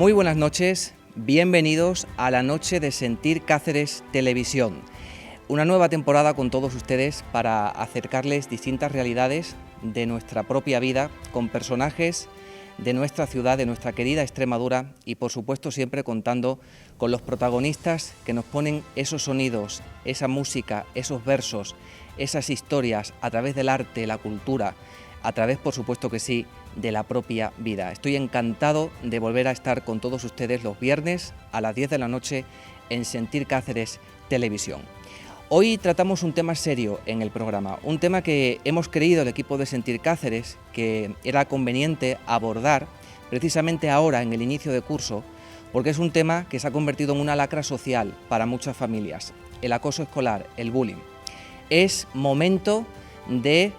Muy buenas noches, bienvenidos a la noche de Sentir Cáceres Televisión. Una nueva temporada con todos ustedes para acercarles distintas realidades de nuestra propia vida con personajes de nuestra ciudad, de nuestra querida Extremadura y por supuesto siempre contando con los protagonistas que nos ponen esos sonidos, esa música, esos versos, esas historias a través del arte, la cultura, a través por supuesto que sí de la propia vida. Estoy encantado de volver a estar con todos ustedes los viernes a las 10 de la noche en Sentir Cáceres Televisión. Hoy tratamos un tema serio en el programa, un tema que hemos creído el equipo de Sentir Cáceres que era conveniente abordar precisamente ahora en el inicio de curso, porque es un tema que se ha convertido en una lacra social para muchas familias, el acoso escolar, el bullying. Es momento de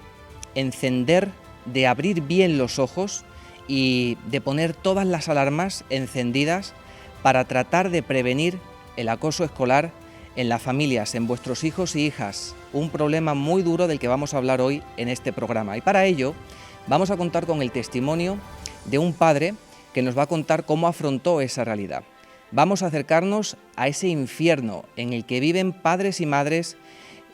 encender, de abrir bien los ojos y de poner todas las alarmas encendidas para tratar de prevenir el acoso escolar en las familias, en vuestros hijos y hijas, un problema muy duro del que vamos a hablar hoy en este programa. Y para ello vamos a contar con el testimonio de un padre que nos va a contar cómo afrontó esa realidad. Vamos a acercarnos a ese infierno en el que viven padres y madres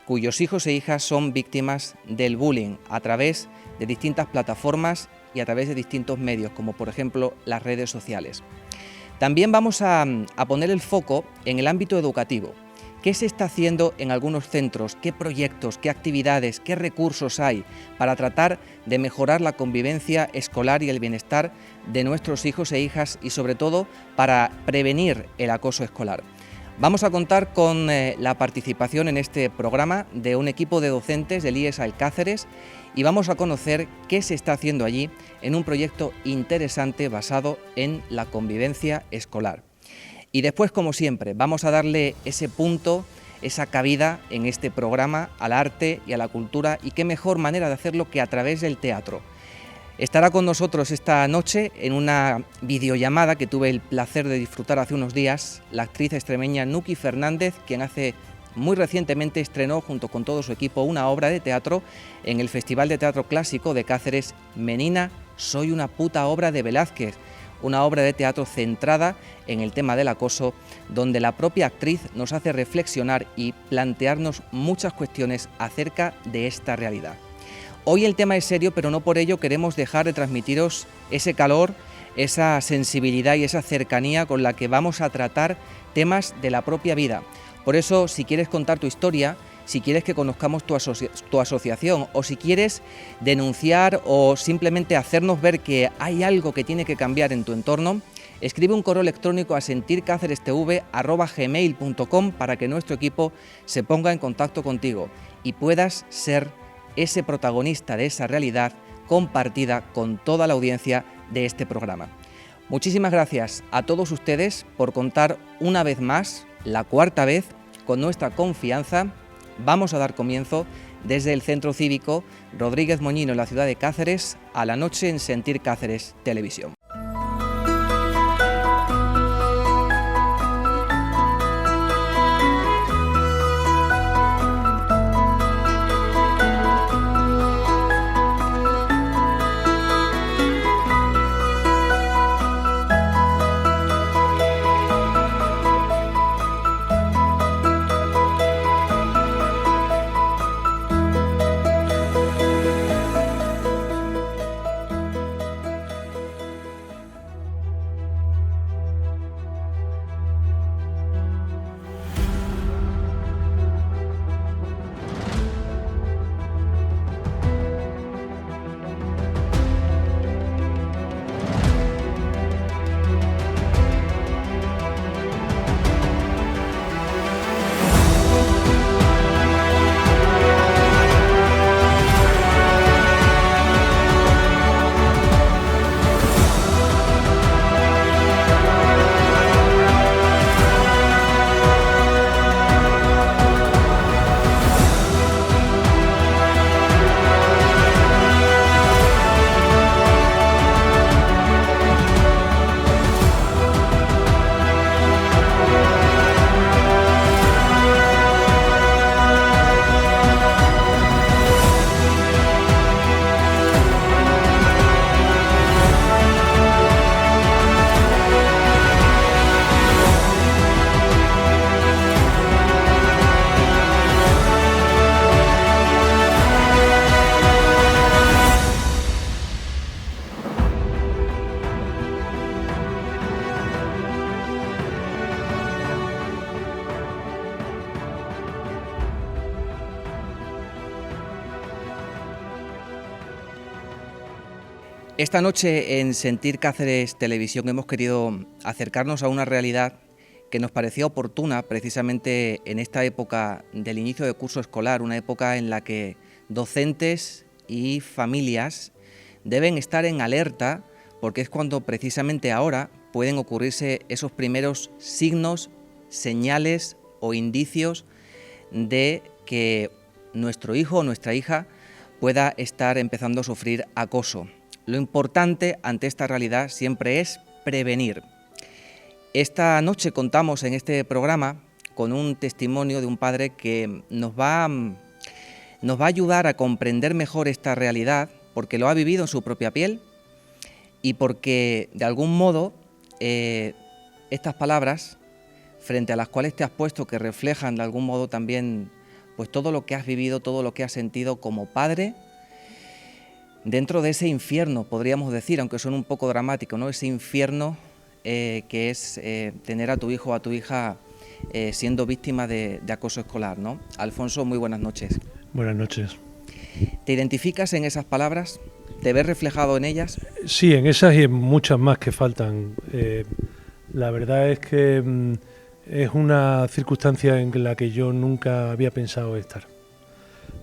cuyos hijos e hijas son víctimas del bullying a través de distintas plataformas y a través de distintos medios, como por ejemplo las redes sociales. También vamos a poner el foco en el ámbito educativo. ¿Qué se está haciendo en algunos centros? ¿Qué proyectos, qué actividades, qué recursos hay para tratar de mejorar la convivencia escolar y el bienestar de nuestros hijos e hijas y sobre todo para prevenir el acoso escolar? Vamos a contar con la participación en este programa de un equipo de docentes del IES Alcáceres y vamos a conocer qué se está haciendo allí en un proyecto interesante basado en la convivencia escolar. Y después, como siempre, vamos a darle ese punto, esa cabida en este programa al arte y a la cultura, y qué mejor manera de hacerlo que a través del teatro. Estará con nosotros esta noche en una videollamada que tuve el placer de disfrutar hace unos días la actriz extremeña Nuki Fernández, quien hace muy recientemente estrenó junto con todo su equipo una obra de teatro en el Festival de Teatro Clásico de Cáceres, Menina, soy una puta obra de Velázquez. Una obra de teatro centrada en el tema del acoso, donde la propia actriz nos hace reflexionar y plantearnos muchas cuestiones acerca de esta realidad. Hoy el tema es serio, pero no por ello queremos dejar de transmitiros ese calor, esa sensibilidad y esa cercanía con la que vamos a tratar temas de la propia vida. Por eso, si quieres contar tu historia, si quieres que conozcamos tu asociación o si quieres denunciar o simplemente hacernos ver que hay algo que tiene que cambiar en tu entorno, escribe un correo electrónico a sentircacerestv@gmail.com para que nuestro equipo se ponga en contacto contigo y puedas ser ese protagonista de esa realidad compartida con toda la audiencia de este programa. Muchísimas gracias a todos ustedes por contar una vez más, la cuarta vez, con nuestra confianza. Vamos a dar comienzo desde el Centro Cívico Rodríguez Moñino en la ciudad de Cáceres a la noche en Sentir Cáceres Televisión. Esta noche en Sentir Cáceres Televisión hemos querido acercarnos a una realidad que nos parecía oportuna precisamente en esta época del inicio de curso escolar, una época en la que docentes y familias deben estar en alerta porque es cuando precisamente ahora pueden ocurrirse esos primeros signos, señales o indicios de que nuestro hijo o nuestra hija pueda estar empezando a sufrir acoso. Lo importante ante esta realidad siempre es prevenir. Esta noche contamos en este programa con un testimonio de un padre que nos va a ayudar a comprender mejor esta realidad porque lo ha vivido en su propia piel y porque de algún modo estas palabras frente a las cuales te has puesto que reflejan de algún modo también pues todo lo que has vivido, todo lo que has sentido como padre dentro de ese infierno, podríamos decir, aunque suene un poco dramático, ¿no? Ese infierno que es tener a tu hijo o a tu hija siendo víctima de acoso escolar, ¿no? Alfonso, muy buenas noches. Buenas noches. ¿Te identificas en esas palabras? ¿Te ves reflejado en ellas? Sí, en esas y en muchas más que faltan. La verdad es que es una circunstancia en la que yo nunca había pensado estar,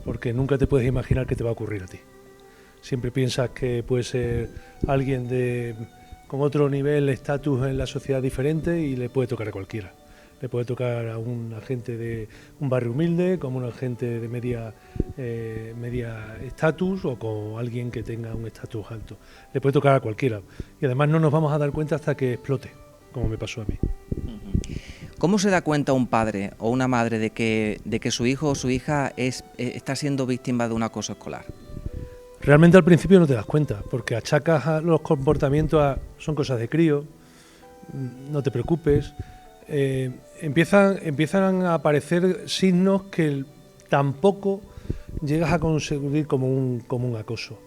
porque nunca te puedes imaginar qué te va a ocurrir a ti. Siempre piensas que puede ser alguien con otro nivel, estatus en la sociedad diferente y le puede tocar a cualquiera. Le puede tocar a una gente de un barrio humilde, como una gente de media estatus o con alguien que tenga un estatus alto. Le puede tocar a cualquiera. Y además no nos vamos a dar cuenta hasta que explote, como me pasó a mí. ¿Cómo se da cuenta un padre o una madre de que su hijo o su hija está siendo víctima de un acoso escolar? Realmente al principio no te das cuenta, porque achacas a los comportamientos son cosas de crío, no te preocupes. Empiezan a aparecer signos que tampoco llegas a conseguir como un acoso.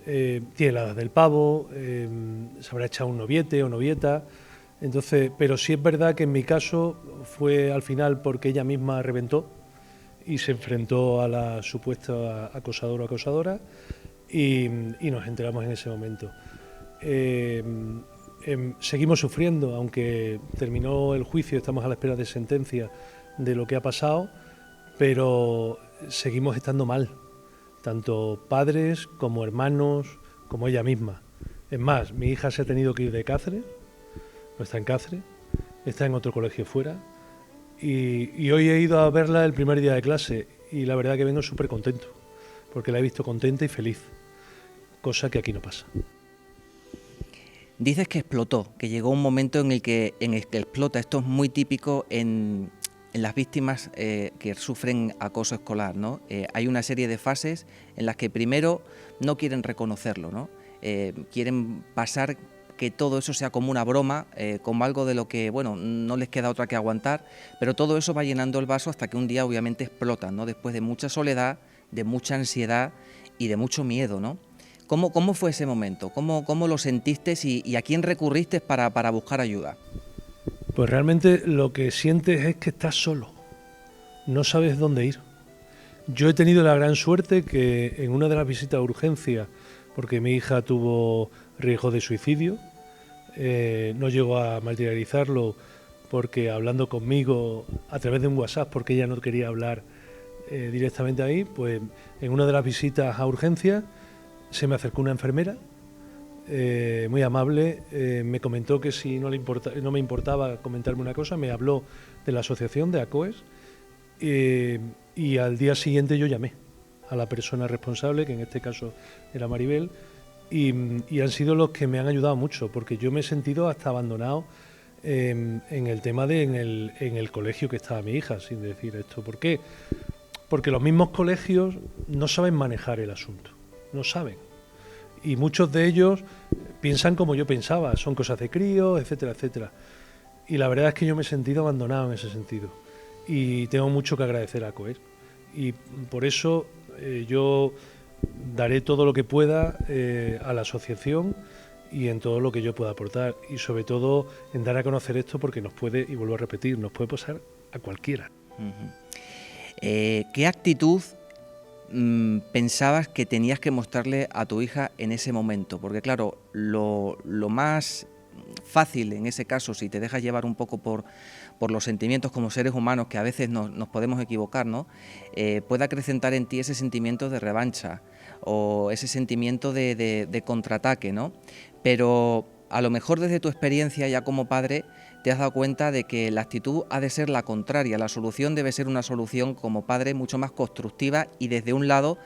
Tiene la edad del pavo, se habrá echado un noviete o novieta. Entonces, pero sí es verdad que en mi caso fue al final porque ella misma reventó y se enfrentó a la supuesta acosador o acosadora y nos enteramos en ese momento. Seguimos sufriendo, aunque terminó el juicio, estamos a la espera de sentencia de lo que ha pasado, pero seguimos estando mal, tanto padres como hermanos, como ella misma. Es más, mi hija se ha tenido que ir de Cáceres, no está en Cáceres, está en otro colegio fuera, y hoy he ido a verla el primer día de clase y la verdad que vengo súper contento, porque la he visto contenta y feliz, cosa que aquí no pasa. Dices que explotó, que llegó un momento en el que explota. Esto es muy típico en las víctimas que sufren acoso escolar, ¿no? Hay una serie de fases en las que primero no quieren reconocerlo, ¿no? Quieren pasar que todo eso sea como una broma, como algo de lo que, bueno, no les queda otra que aguantar, pero todo eso va llenando el vaso hasta que un día obviamente explotan, ¿no? Después de mucha soledad, de mucha ansiedad y de mucho miedo, ¿no? ¿Cómo fue ese momento? ¿Cómo lo sentiste y a quién recurriste para buscar ayuda? Pues realmente lo que sientes es que estás solo, no sabes dónde ir. Yo he tenido la gran suerte que en una de las visitas a urgencia, porque mi hija tuvo riesgo de suicidio, no llegó a materializarlo porque hablando conmigo a través de un WhatsApp, porque ella no quería hablar directamente ahí, pues en una de las visitas a urgencia se me acercó una enfermera muy amable, me comentó que si no me importaba comentarme una cosa, me habló de la asociación de ACOES y al día siguiente yo llamé a la persona responsable, que en este caso era Maribel, y han sido los que me han ayudado mucho, porque yo me he sentido hasta abandonado en el tema en el colegio que estaba mi hija, sin decir esto. ¿Por qué? Porque los mismos colegios no saben manejar el asunto. No saben. Y muchos de ellos piensan como yo pensaba, son cosas de críos, etcétera, etcétera. Y la verdad es que yo me he sentido abandonado en ese sentido. Y tengo mucho que agradecer a ACOES. Y por eso yo daré todo lo que pueda a la asociación y en todo lo que yo pueda aportar. Y sobre todo en dar a conocer esto porque nos puede, y vuelvo a repetir, nos puede pasar a cualquiera. Uh-huh. ¿Qué actitud pensabas que tenías que mostrarle a tu hija en ese momento? Porque claro, lo más fácil en ese caso, si te dejas llevar un poco por los sentimientos como seres humanos, que a veces nos podemos equivocar, ¿no? Puede acrecentar en ti ese sentimiento de revancha o ese sentimiento de contraataque, ¿no? Pero a lo mejor desde tu experiencia ya como padre te has dado cuenta de que la actitud ha de ser la contraria, la solución debe ser una solución como padre mucho más constructiva y desde un lado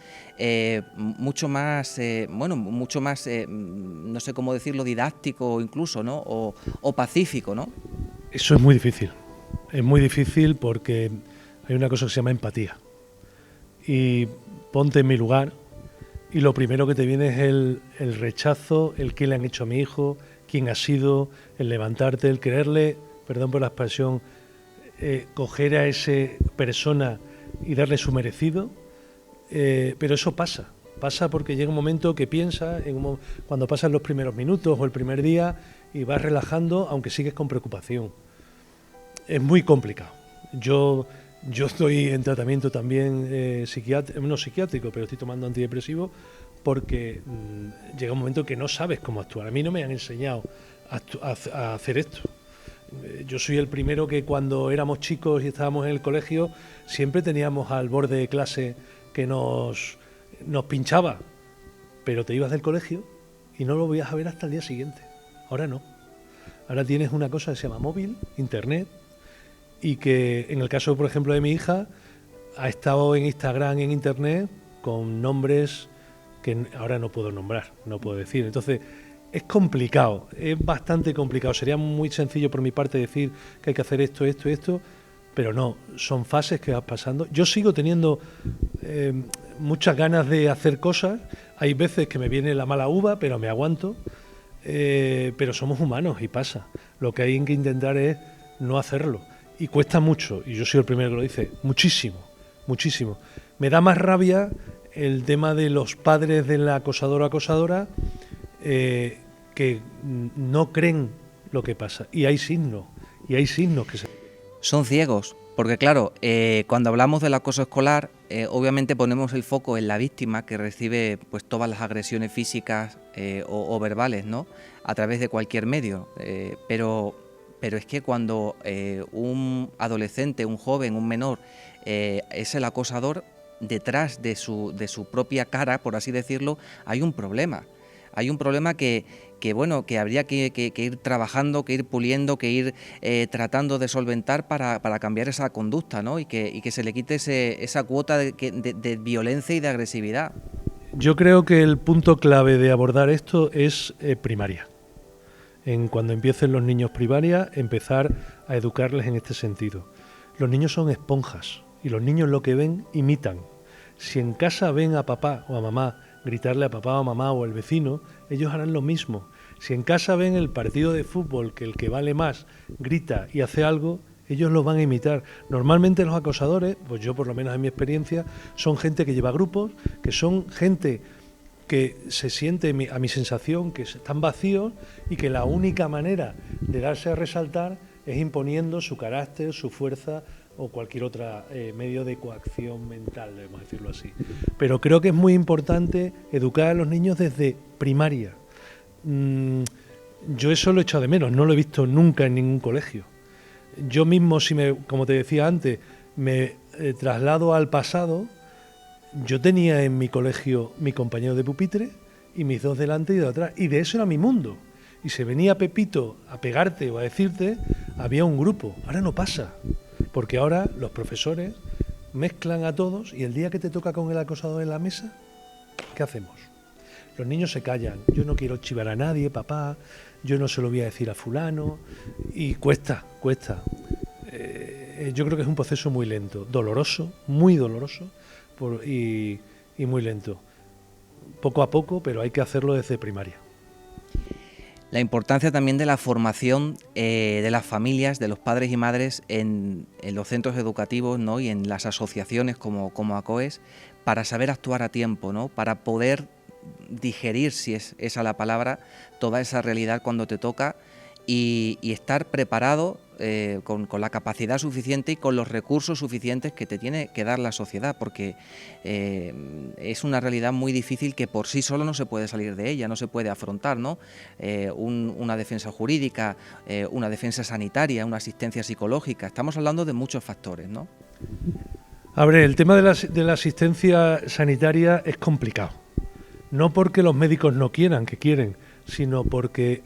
mucho más, no sé cómo decirlo, didáctico incluso, ¿no? O pacífico, ¿no? Eso es muy difícil porque hay una cosa que se llama empatía. Y ponte en mi lugar y lo primero que te viene es el rechazo, el qué le han hecho a mi hijo, quién ha sido, el levantarte, el quererle, perdón por la expresión, coger a esa persona y darle su merecido, pero eso pasa porque llega un momento que piensas, cuando pasan los primeros minutos o el primer día y vas relajando, aunque sigues con preocupación. Es muy complicado. Yo estoy en tratamiento también no psiquiátrico, pero estoy tomando antidepresivos porque llega un momento que no sabes cómo actuar. A mí no me han enseñado a hacer esto. Yo soy el primero que cuando éramos chicos y estábamos en el colegio siempre teníamos al borde de clase que nos pinchaba, pero te ibas del colegio y no lo volvías a ver hasta el día siguiente. Ahora no. Ahora tienes una cosa que se llama móvil, internet, y que en el caso, por ejemplo, de mi hija, ha estado en Instagram, en internet, con nombres que ahora no puedo nombrar, no puedo decir. Entonces, es complicado, es bastante complicado. Sería muy sencillo por mi parte decir que hay que hacer esto, esto y esto, pero no, son fases que vas pasando. Yo sigo teniendo muchas ganas de hacer cosas. Hay veces que me viene la mala uva, pero me aguanto. Pero somos humanos y pasa. Lo que hay que intentar es no hacerlo. Y cuesta mucho, y yo soy el primero que lo dice, muchísimo, muchísimo. Me da más rabia el tema de los padres de la acosador o acosadora que no creen lo que pasa. Y hay signos que se... Son ciegos, porque claro, cuando hablamos del acoso escolar, obviamente ponemos el foco en la víctima que recibe pues todas las agresiones físicas o verbales, ¿no? A través de cualquier medio, pero es que cuando un adolescente, un joven, un menor es el acosador, detrás de su propia cara, por así decirlo, hay un problema. Hay un problema que habría que ir trabajando, que ir puliendo, que ir tratando de solventar para cambiar esa conducta, ¿no? Y que se le quite esa cuota de violencia y de agresividad. Yo creo que el punto clave de abordar esto es primaria. Cuando empiecen los niños primaria, empezar a educarles en este sentido. Los niños son esponjas y los niños lo que ven imitan. Si en casa ven a papá o a mamá gritarle a papá o mamá o al vecino, ellos harán lo mismo. Si en casa ven el partido de fútbol que el que vale más grita y hace algo, ellos lo van a imitar. Normalmente los acosadores, pues yo por lo menos en mi experiencia, son gente que lleva grupos, que son gente que se siente, a mi sensación, que están vacíos y que la única manera de darse a resaltar es imponiendo su carácter, su fuerza o cualquier otro medio de coacción mental, debemos decirlo así. Pero creo que es muy importante educar a los niños desde primaria. Yo eso lo he echado de menos, no lo he visto nunca en ningún colegio. Yo mismo, como te decía antes, me traslado al pasado. Yo tenía en mi colegio mi compañero de pupitre y mis dos delante y de atrás, y de eso era mi mundo. Y si venía Pepito a pegarte o a decirte, había un grupo. Ahora no pasa, porque ahora los profesores mezclan a todos y el día que te toca con el acosador en la mesa, ¿qué hacemos? Los niños se callan. Yo no quiero chivar a nadie, papá, yo no se lo voy a decir a fulano, y cuesta. Yo creo que es un proceso muy lento, doloroso, muy doloroso, y muy lento. Poco a poco, pero hay que hacerlo desde primaria. La importancia también de la formación de las familias, de los padres y madres en los centros educativos, ¿no? Y en las asociaciones como ACOES, para saber actuar a tiempo, ¿no? Para poder digerir, si es esa la palabra, toda esa realidad cuando te toca y estar preparado con la capacidad suficiente y con los recursos suficientes que te tiene que dar la sociedad, porque es una realidad muy difícil que por sí solo no se puede salir de ella, no se puede afrontar, ¿no? Una defensa jurídica, una defensa sanitaria, una asistencia psicológica, estamos hablando de muchos factores, ¿no? A ver, el tema de la asistencia sanitaria es complicado. No porque los médicos no quieran, que quieren, sino porque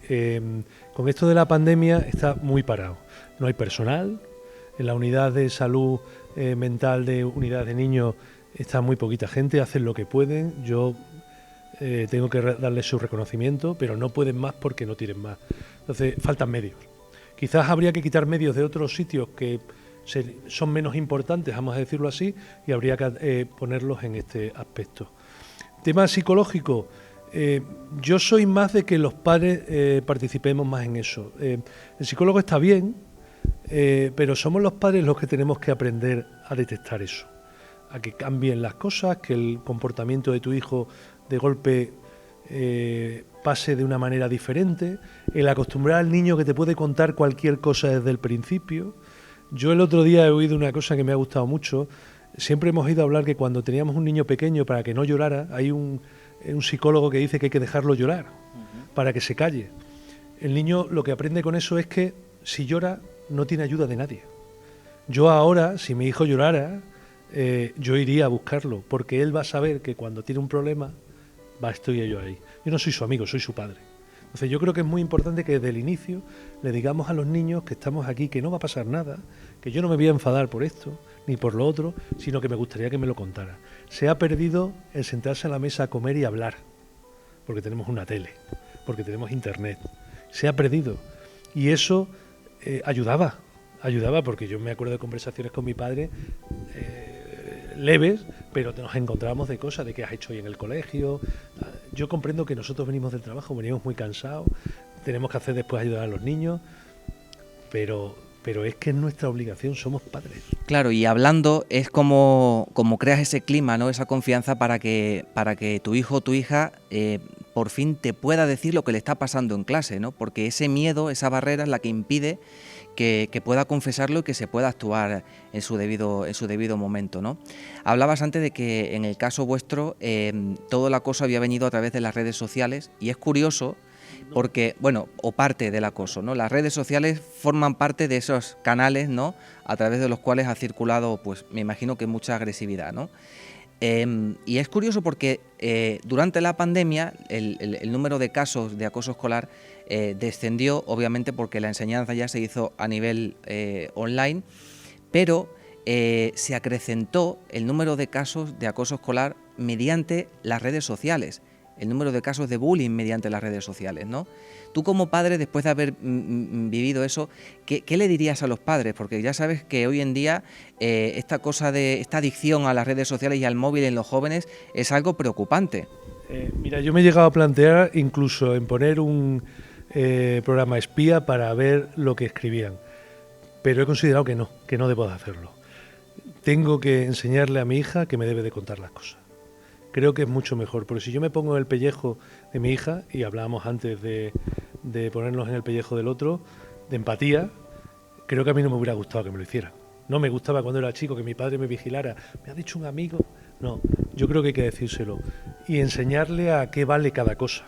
con esto de la pandemia está muy parado. No hay personal, en la unidad de salud mental de unidad de niños está muy poquita gente, hacen lo que pueden. Yo tengo que darles su reconocimiento, pero no pueden más porque no tienen más. Entonces, faltan medios. Quizás habría que quitar medios de otros sitios que son menos importantes, vamos a decirlo así, y habría que ponerlos en este aspecto. Tema psicológico, yo soy más de que los padres participemos más en eso. El psicólogo está bien, pero somos los padres los que tenemos que aprender a detectar eso, a que cambien las cosas, que el comportamiento de tu hijo de golpe pase de una manera diferente, el acostumbrar al niño que te puede contar cualquier cosa desde el principio. Yo el otro día he oído una cosa que me ha gustado mucho. Siempre hemos oído hablar que cuando teníamos un niño pequeño, para que no llorara, hay un psicólogo que dice que hay que dejarlo llorar para que se calle. El niño lo que aprende con eso es que si llora no tiene ayuda de nadie. Yo ahora, si mi hijo llorara, yo iría a buscarlo, porque él va a saber que cuando tiene un problema, estoy yo ahí. Yo no soy su amigo, soy su padre. Entonces yo creo que es muy importante que desde el inicio le digamos a los niños que estamos aquí, que no va a pasar nada, que yo no me voy a enfadar por esto, ni por lo otro, sino que me gustaría que me lo contara. Se ha perdido el sentarse a la mesa a comer y hablar, porque tenemos una tele, porque tenemos internet. Se ha perdido. Y eso ayudaba porque yo me acuerdo de conversaciones con mi padre leves, pero nos encontrábamos de cosas, de qué has hecho hoy en el colegio. Yo comprendo que nosotros venimos del trabajo, venimos muy cansados, tenemos que hacer después ayudar a los niños, pero es que es nuestra obligación, somos padres. Claro, y hablando es como creas ese clima, ¿no? Esa confianza para que tu hijo o tu hija por fin te pueda decir lo que le está pasando en clase, ¿no? Porque ese miedo, esa barrera es la que impide que pueda confesarlo y que se pueda actuar en su debido momento, ¿no? Hablabas antes de que en el caso vuestro todo el acoso había venido a través de las redes sociales, y es curioso porque, bueno, o parte del acoso, ¿no? Las redes sociales forman parte de esos canales, ¿no? A través de los cuales ha circulado, pues me imagino que mucha agresividad, ¿no? Y es curioso porque durante la pandemia el número de casos de acoso escolar descendió, obviamente porque la enseñanza ya se hizo a nivel online, pero se acrecentó el número de casos de acoso escolar mediante las redes sociales, el número de casos de bullying mediante las redes sociales, ¿no? Tú como padre, después de haber vivido eso, ¿qué le dirías a los padres? Porque ya sabes que hoy en día esta adicción a las redes sociales y al móvil en los jóvenes es algo preocupante. Mira, yo me he llegado a plantear incluso en poner un programa espía para ver lo que escribían, pero he considerado que no debo de hacerlo. Tengo que enseñarle a mi hija que me debe de contar las cosas. Creo que es mucho mejor, porque si yo me pongo en el pellejo de mi hija, y hablábamos antes de ponernos en el pellejo del otro, de empatía, creo que a mí no me hubiera gustado que me lo hicieran. No me gustaba cuando era chico que mi padre me vigilara. ¿Me ha dicho un amigo? No, yo creo que hay que decírselo. Y enseñarle a qué vale cada cosa.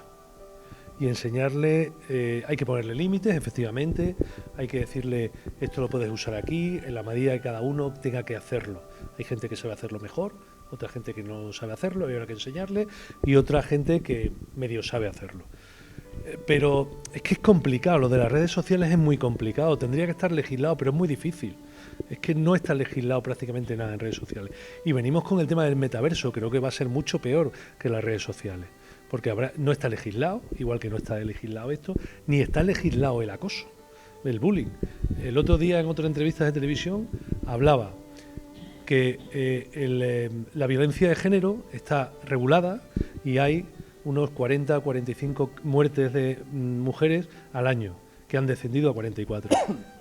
Y enseñarle, hay que ponerle límites, efectivamente, hay que decirle, esto lo puedes usar aquí, en la medida que cada uno tenga que hacerlo. Hay gente que sabe hacerlo mejor, otra gente que no sabe hacerlo y habrá que enseñarle, y otra gente que medio sabe hacerlo. Pero es que es complicado, lo de las redes sociales es muy complicado, tendría que estar legislado, pero es muy difícil. Es que no está legislado prácticamente nada en redes sociales. Y venimos con el tema del metaverso, creo que va a ser mucho peor que las redes sociales, porque no está legislado, igual que no está legislado esto, ni está legislado el acoso, el bullying. El otro día en otra entrevista de televisión hablaba que la violencia de género está regulada y hay unos 40 o 45 muertes de mujeres al año, que han descendido a 44.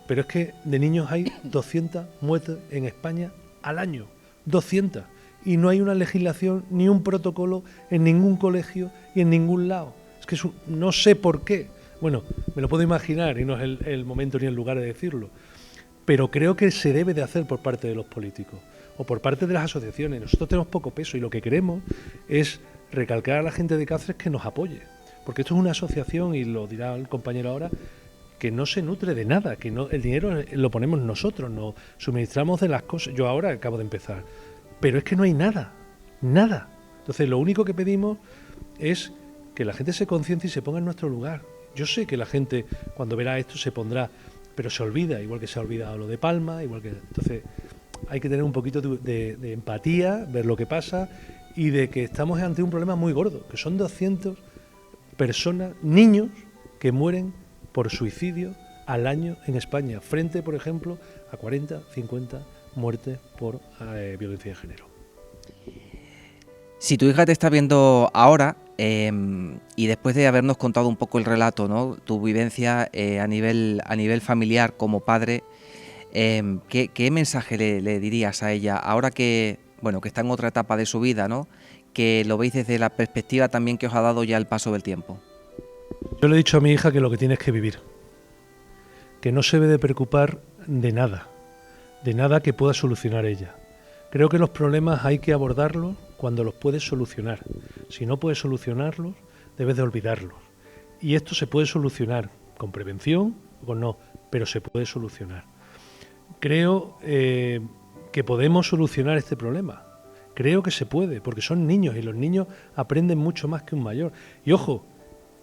Pero es que de niños hay 200 muertes en España al año, 200. Y no hay una legislación ni un protocolo en ningún colegio y en ningún lado. Es que no sé por qué. Bueno, me lo puedo imaginar y no es el momento ni el lugar de decirlo. pero creo que se debe de hacer por parte de los políticos o por parte de las asociaciones. Nosotros tenemos poco peso y lo que queremos es recalcar a la gente de Cáceres que nos apoye, porque esto es una asociación, y lo dirá el compañero ahora, que no se nutre de nada, que no, el dinero lo ponemos nosotros, nos suministramos de las cosas. Yo ahora acabo de empezar, pero es que no hay nada. Entonces lo único que pedimos es que la gente se conciencie y se ponga en nuestro lugar. Yo sé que la gente cuando verá esto se pondrá, pero se olvida, igual que se ha olvidado lo de Palma, igual que... Entonces hay que tener un poquito de empatía, ver lo que pasa, y de que estamos ante un problema muy gordo, que son 200 personas, niños, que mueren por suicidio al año en España, frente, por ejemplo, a 40, 50 muertes por violencia de género. Si tu hija te está viendo ahora, y después de habernos contado un poco el relato, ¿no?, tu vivencia a nivel familiar como padre, ¿qué mensaje le dirías a ella ahora que está en otra etapa de su vida, ¿no?, que lo veis desde la perspectiva también que os ha dado ya el paso del tiempo? Yo le he dicho a mi hija que lo que tiene es que vivir, que no se debe de preocupar de nada que pueda solucionar ella. Creo que los problemas hay que abordarlos cuando los puedes solucionar. Si no puedes solucionarlos, debes de olvidarlos. Y esto se puede solucionar con prevención o con no, pero se puede solucionar. Creo que podemos solucionar este problema. Creo que se puede, porque son niños y los niños aprenden mucho más que un mayor. Y ojo,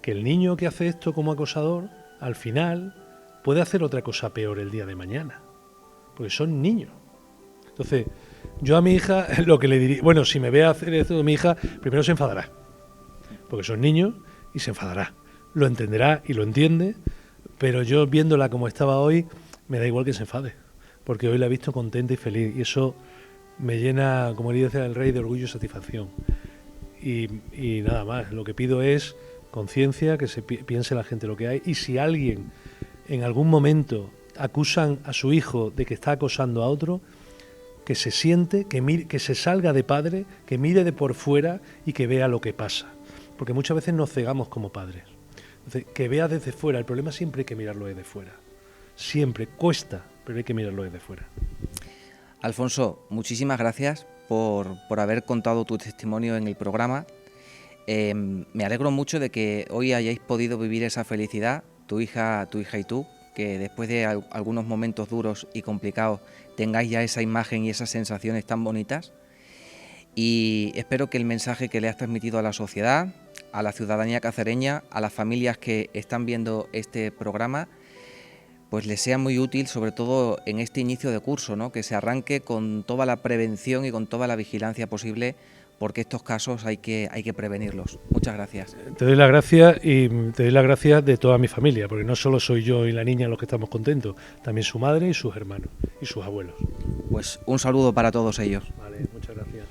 que el niño que hace esto como acosador, al final puede hacer otra cosa peor el día de mañana, porque son niños. Entonces, yo a mi hija lo que le diría, bueno, si me ve hacer esto, mi hija primero se enfadará, porque son niños y se enfadará. Lo entenderá y lo entiende, pero yo viéndola como estaba hoy, me da igual que se enfade, porque hoy la he visto contenta y feliz, y eso me llena, como le dice el rey, de orgullo y satisfacción. Y nada más, lo que pido es conciencia, que se piense la gente lo que hay, y si alguien en algún momento acusan a su hijo de que está acosando a otro, que se siente, que se salga de padre, que mire de por fuera y que vea lo que pasa, porque muchas veces nos cegamos como padres. Entonces, que vea desde fuera. El problema siempre hay que mirarlo desde fuera, siempre cuesta, pero hay que mirarlo desde fuera. Alfonso, muchísimas gracias por haber contado tu testimonio en el programa. Me alegro mucho de que hoy hayáis podido vivir esa felicidad, tu hija y tú, que después de algunos momentos duros y complicados tengáis ya esa imagen y esas sensaciones tan bonitas. Y espero que el mensaje que le has transmitido a la sociedad, a la ciudadanía cacereña, a las familias que están viendo este programa, pues les sea muy útil, sobre todo en este inicio de curso, ¿no?, que se arranque con toda la prevención y con toda la vigilancia posible, porque estos casos hay que prevenirlos. Muchas gracias. Te doy las gracias, y te doy las gracias de toda mi familia, porque no solo soy yo y la niña los que estamos contentos, también su madre y sus hermanos y sus abuelos. Pues un saludo para todos ellos. Vale, muchas gracias.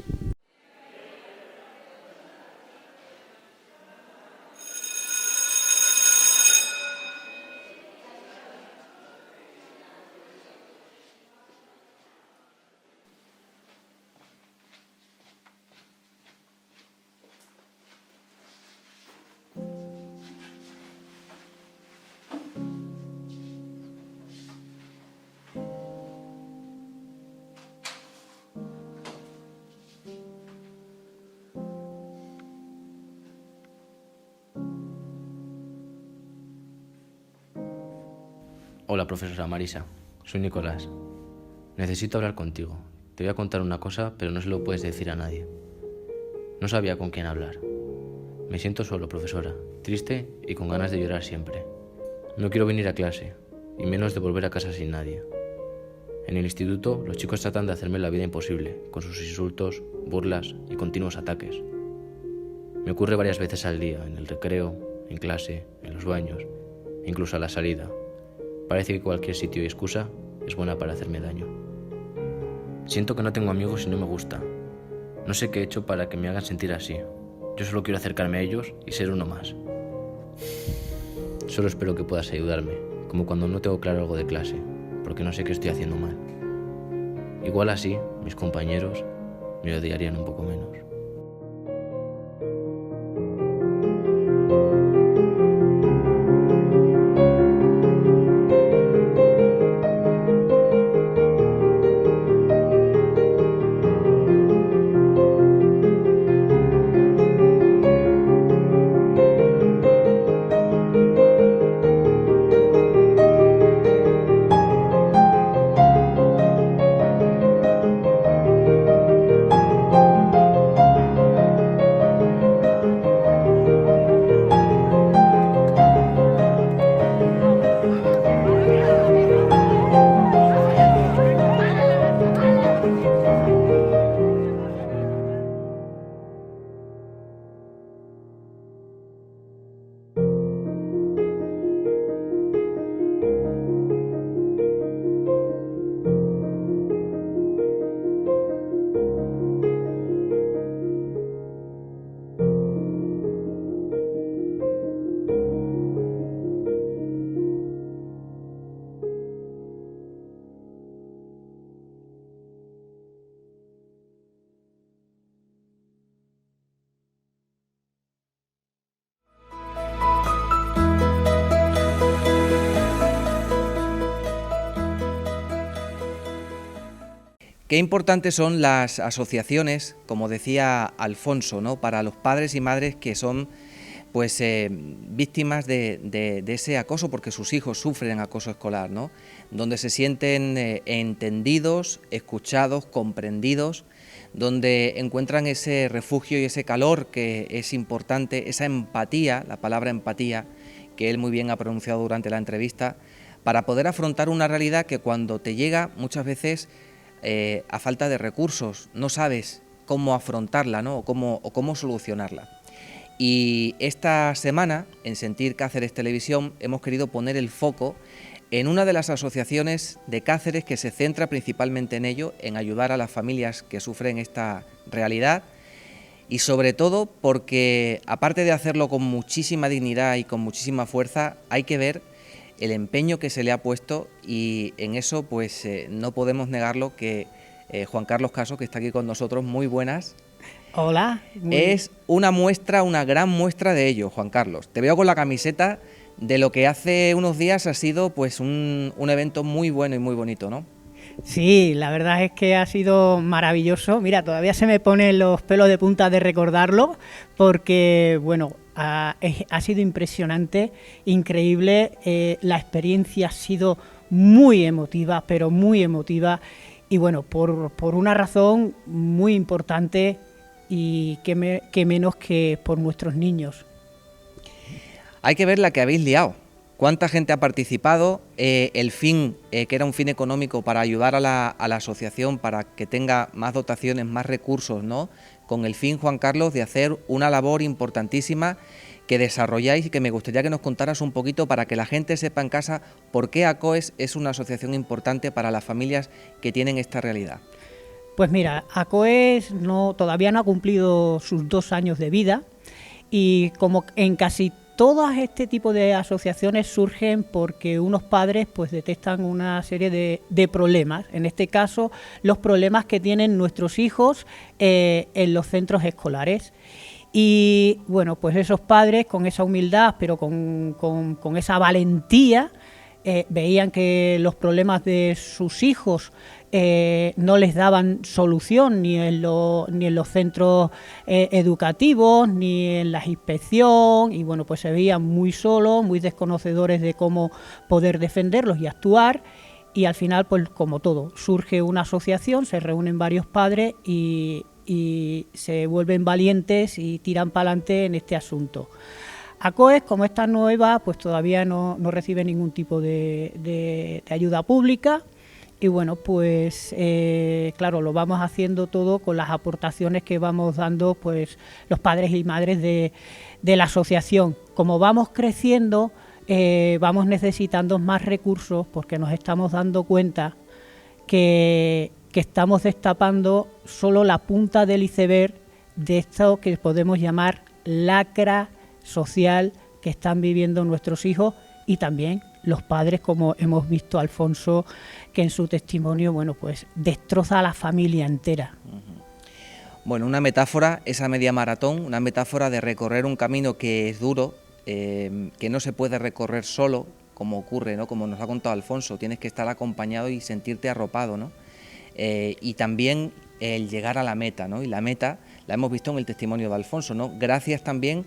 Hola, profesora Marisa. Soy Nicolás. Necesito hablar contigo. Te voy a contar una cosa, pero no se lo puedes decir a nadie. No sabía con quién hablar. Me siento solo, profesora, triste y con ganas de llorar siempre. No quiero venir a clase, y menos de volver a casa sin nadie. En el instituto, los chicos tratan de hacerme la vida imposible, con sus insultos, burlas y continuos ataques. Me ocurre varias veces al día, en el recreo, en clase, en los baños, e incluso a la salida. Parece que cualquier sitio y excusa es buena para hacerme daño. Siento que no tengo amigos y no me gusta. No sé qué he hecho para que me hagan sentir así. Yo solo quiero acercarme a ellos y ser uno más. Solo espero que puedas ayudarme, como cuando no tengo claro algo de clase, porque no sé qué estoy haciendo mal. Igual así, mis compañeros me odiarían un poco menos. Qué importantes son las asociaciones, como decía Alfonso, ¿no?, para los padres y madres que son pues víctimas de ese acoso, porque sus hijos sufren acoso escolar, ¿no?, donde se sienten entendidos, escuchados, comprendidos, donde encuentran ese refugio y ese calor que es importante, esa empatía, la palabra empatía, que él muy bien ha pronunciado durante la entrevista, para poder afrontar una realidad que cuando te llega muchas veces a falta de recursos no sabes cómo afrontarla, ¿no?, o cómo solucionarla. Y esta semana, en Sentir Cáceres Televisión, hemos querido poner el foco en una de las asociaciones de Cáceres que se centra principalmente en ello, en ayudar a las familias que sufren esta realidad, y sobre todo porque, aparte de hacerlo con muchísima dignidad y con muchísima fuerza, hay que ver el empeño que se le ha puesto, y en eso pues no podemos negarlo, que Juan Carlos Caso, que está aquí con nosotros, muy buenas. Hola. Es una muestra, una gran muestra de ello, Juan Carlos. Te veo con la camiseta de lo que hace unos días ha sido pues un evento muy bueno y muy bonito, ¿no? Sí, la verdad es que ha sido maravilloso. Mira, todavía se me ponen los pelos de punta de recordarlo, porque, bueno, ha sido impresionante, increíble. La experiencia ha sido muy emotiva, pero muy emotiva. Y bueno, por una razón muy importante, y que menos que por nuestros niños. Hay que ver la que habéis liado. ¿Cuánta gente ha participado? El fin, que era un fin económico para ayudar a la asociación, para que tenga más dotaciones, más recursos, ¿no?, con el fin, Juan Carlos, de hacer una labor importantísima que desarrolláis, y que me gustaría que nos contaras un poquito para que la gente sepa en casa por qué ACOES es una asociación importante para las familias que tienen esta realidad. Pues mira, ACOES todavía no ha cumplido sus 2 años de vida, y como en casi todas este tipo de asociaciones surgen porque unos padres pues detectan una serie de problemas, en este caso los problemas que tienen nuestros hijos en los centros escolares. Y bueno, pues esos padres, con esa humildad, pero con esa valentía, veían que los problemas de sus hijos no les daban solución ni en los centros educativos, ni en la inspección, y bueno, pues se veían muy solos, muy desconocedores de cómo poder defenderlos y actuar. Y al final, pues como todo, surge una asociación, se reúnen varios padres y se vuelven valientes y tiran para adelante en este asunto. ACOES, como está nueva, pues todavía no recibe ningún tipo de ayuda pública. Y bueno, pues claro, lo vamos haciendo todo con las aportaciones que vamos dando pues los padres y madres de la asociación. Como vamos creciendo, vamos necesitando más recursos, porque nos estamos dando cuenta que estamos destapando solo la punta del iceberg de esto que podemos llamar lacra social que están viviendo nuestros hijos, y también los padres, como hemos visto Alfonso, que en su testimonio, bueno, pues destroza a la familia entera. Bueno, una metáfora, esa media maratón, una metáfora de recorrer un camino que es duro, que no se puede recorrer solo, como ocurre, ¿no?, como nos ha contado Alfonso, tienes que estar acompañado y sentirte arropado, ¿no? Y también el llegar a la meta, ¿no? Y la meta la hemos visto en el testimonio de Alfonso, ¿no?, gracias también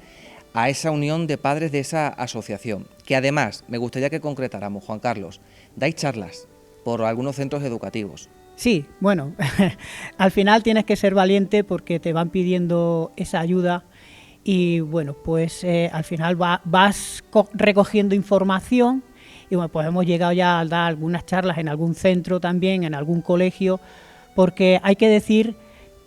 a esa unión de padres de esa asociación, que además me gustaría que concretáramos, Juan Carlos, dais charlas por algunos centros educativos. Sí, bueno, al final tienes que ser valiente porque te van pidiendo esa ayuda, y bueno, pues al final vas recogiendo información, y bueno, pues hemos llegado ya a dar algunas charlas en algún centro también, en algún colegio, porque hay que decir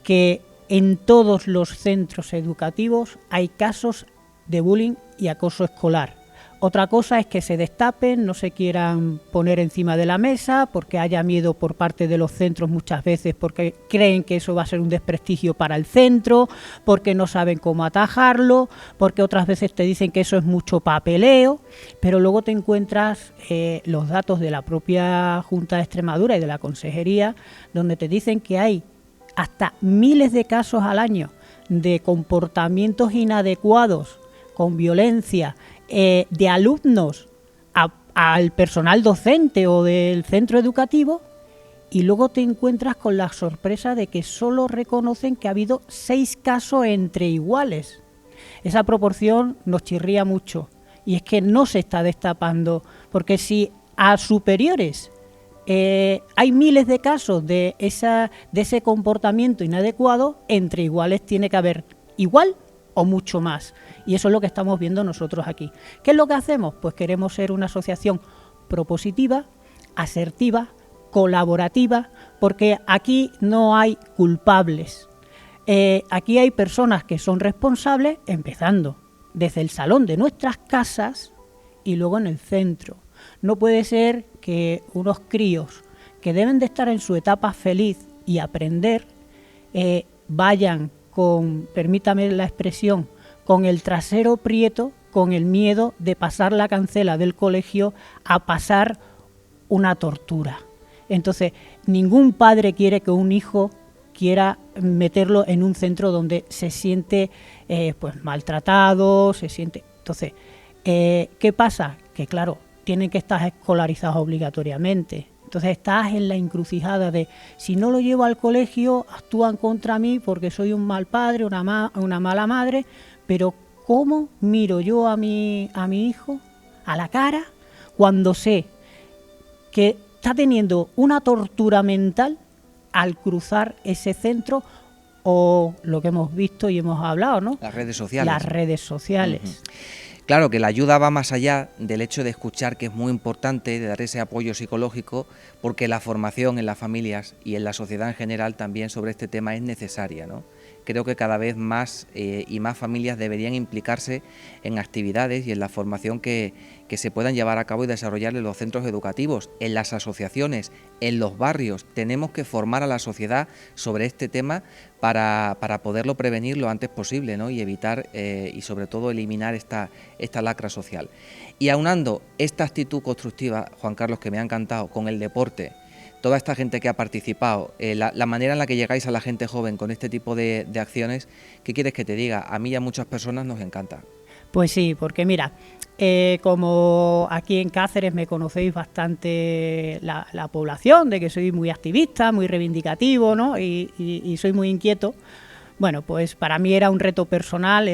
que en todos los centros educativos hay casos de bullying y acoso escolar. Otra cosa es que se destapen, no se quieran poner encima de la mesa, porque haya miedo por parte de los centros muchas veces, porque creen que eso va a ser un desprestigio para el centro, porque no saben cómo atajarlo, porque otras veces te dicen que eso es mucho papeleo, pero luego te encuentras los datos de la propia Junta de Extremadura y de la Consejería, donde te dicen que hay hasta miles de casos al año de comportamientos inadecuados, con violencia, de alumnos al personal docente o del centro educativo, y luego te encuentras con la sorpresa de que solo reconocen que ha habido 6 casos entre iguales. Esa proporción nos chirría mucho, y es que no se está destapando, porque si a superiores hay miles de casos de ese comportamiento inadecuado, entre iguales tiene que haber igual o mucho más, y eso es lo que estamos viendo nosotros aquí. ¿Qué es lo que hacemos? Pues queremos ser una asociación propositiva, asertiva, colaborativa, porque aquí no hay culpables. Aquí hay personas que son responsables, empezando desde el salón de nuestras casas y luego en el centro. No puede ser que unos críos que deben de estar en su etapa feliz y aprender vayan con, permítame la expresión, con el trasero prieto, con el miedo de pasar la cancela del colegio a pasar una tortura. Entonces, ningún padre quiere que un hijo quiera meterlo en un centro donde se siente pues maltratado, se siente... Entonces, ¿qué pasa? Que claro, tienen que estar escolarizados obligatoriamente. Entonces estás en la encrucijada de, si no lo llevo al colegio, actúan contra mí porque soy un mal padre, una mala madre, pero ¿cómo miro yo a mi hijo a la cara cuando sé que está teniendo una tortura mental al cruzar ese centro, o lo que hemos visto y hemos hablado, ¿no? Las redes sociales. Las redes sociales. Uh-huh. Claro que la ayuda va más allá del hecho de escuchar, que es muy importante, de dar ese apoyo psicológico, porque la formación en las familias y en la sociedad en general también sobre este tema es necesaria, ¿no? Creo que cada vez más y más familias deberían implicarse en actividades y en la formación que se puedan llevar a cabo y desarrollar en los centros educativos, en las asociaciones, en los barrios. Tenemos que formar a la sociedad sobre este tema para poderlo prevenir lo antes posible, ¿no? Y evitar y sobre todo eliminar esta lacra social. Y aunando esta actitud constructiva, Juan Carlos, que me ha encantado, con el deporte, toda esta gente que ha participado, la manera en la que llegáis a la gente joven con este tipo de acciones, ¿qué quieres que te diga? A mí y a muchas personas nos encanta. Pues sí, porque mira, como aquí en Cáceres me conocéis bastante la población, de que soy muy activista, muy reivindicativo, ¿no? y soy muy inquieto. Bueno, pues para mí era un reto personal,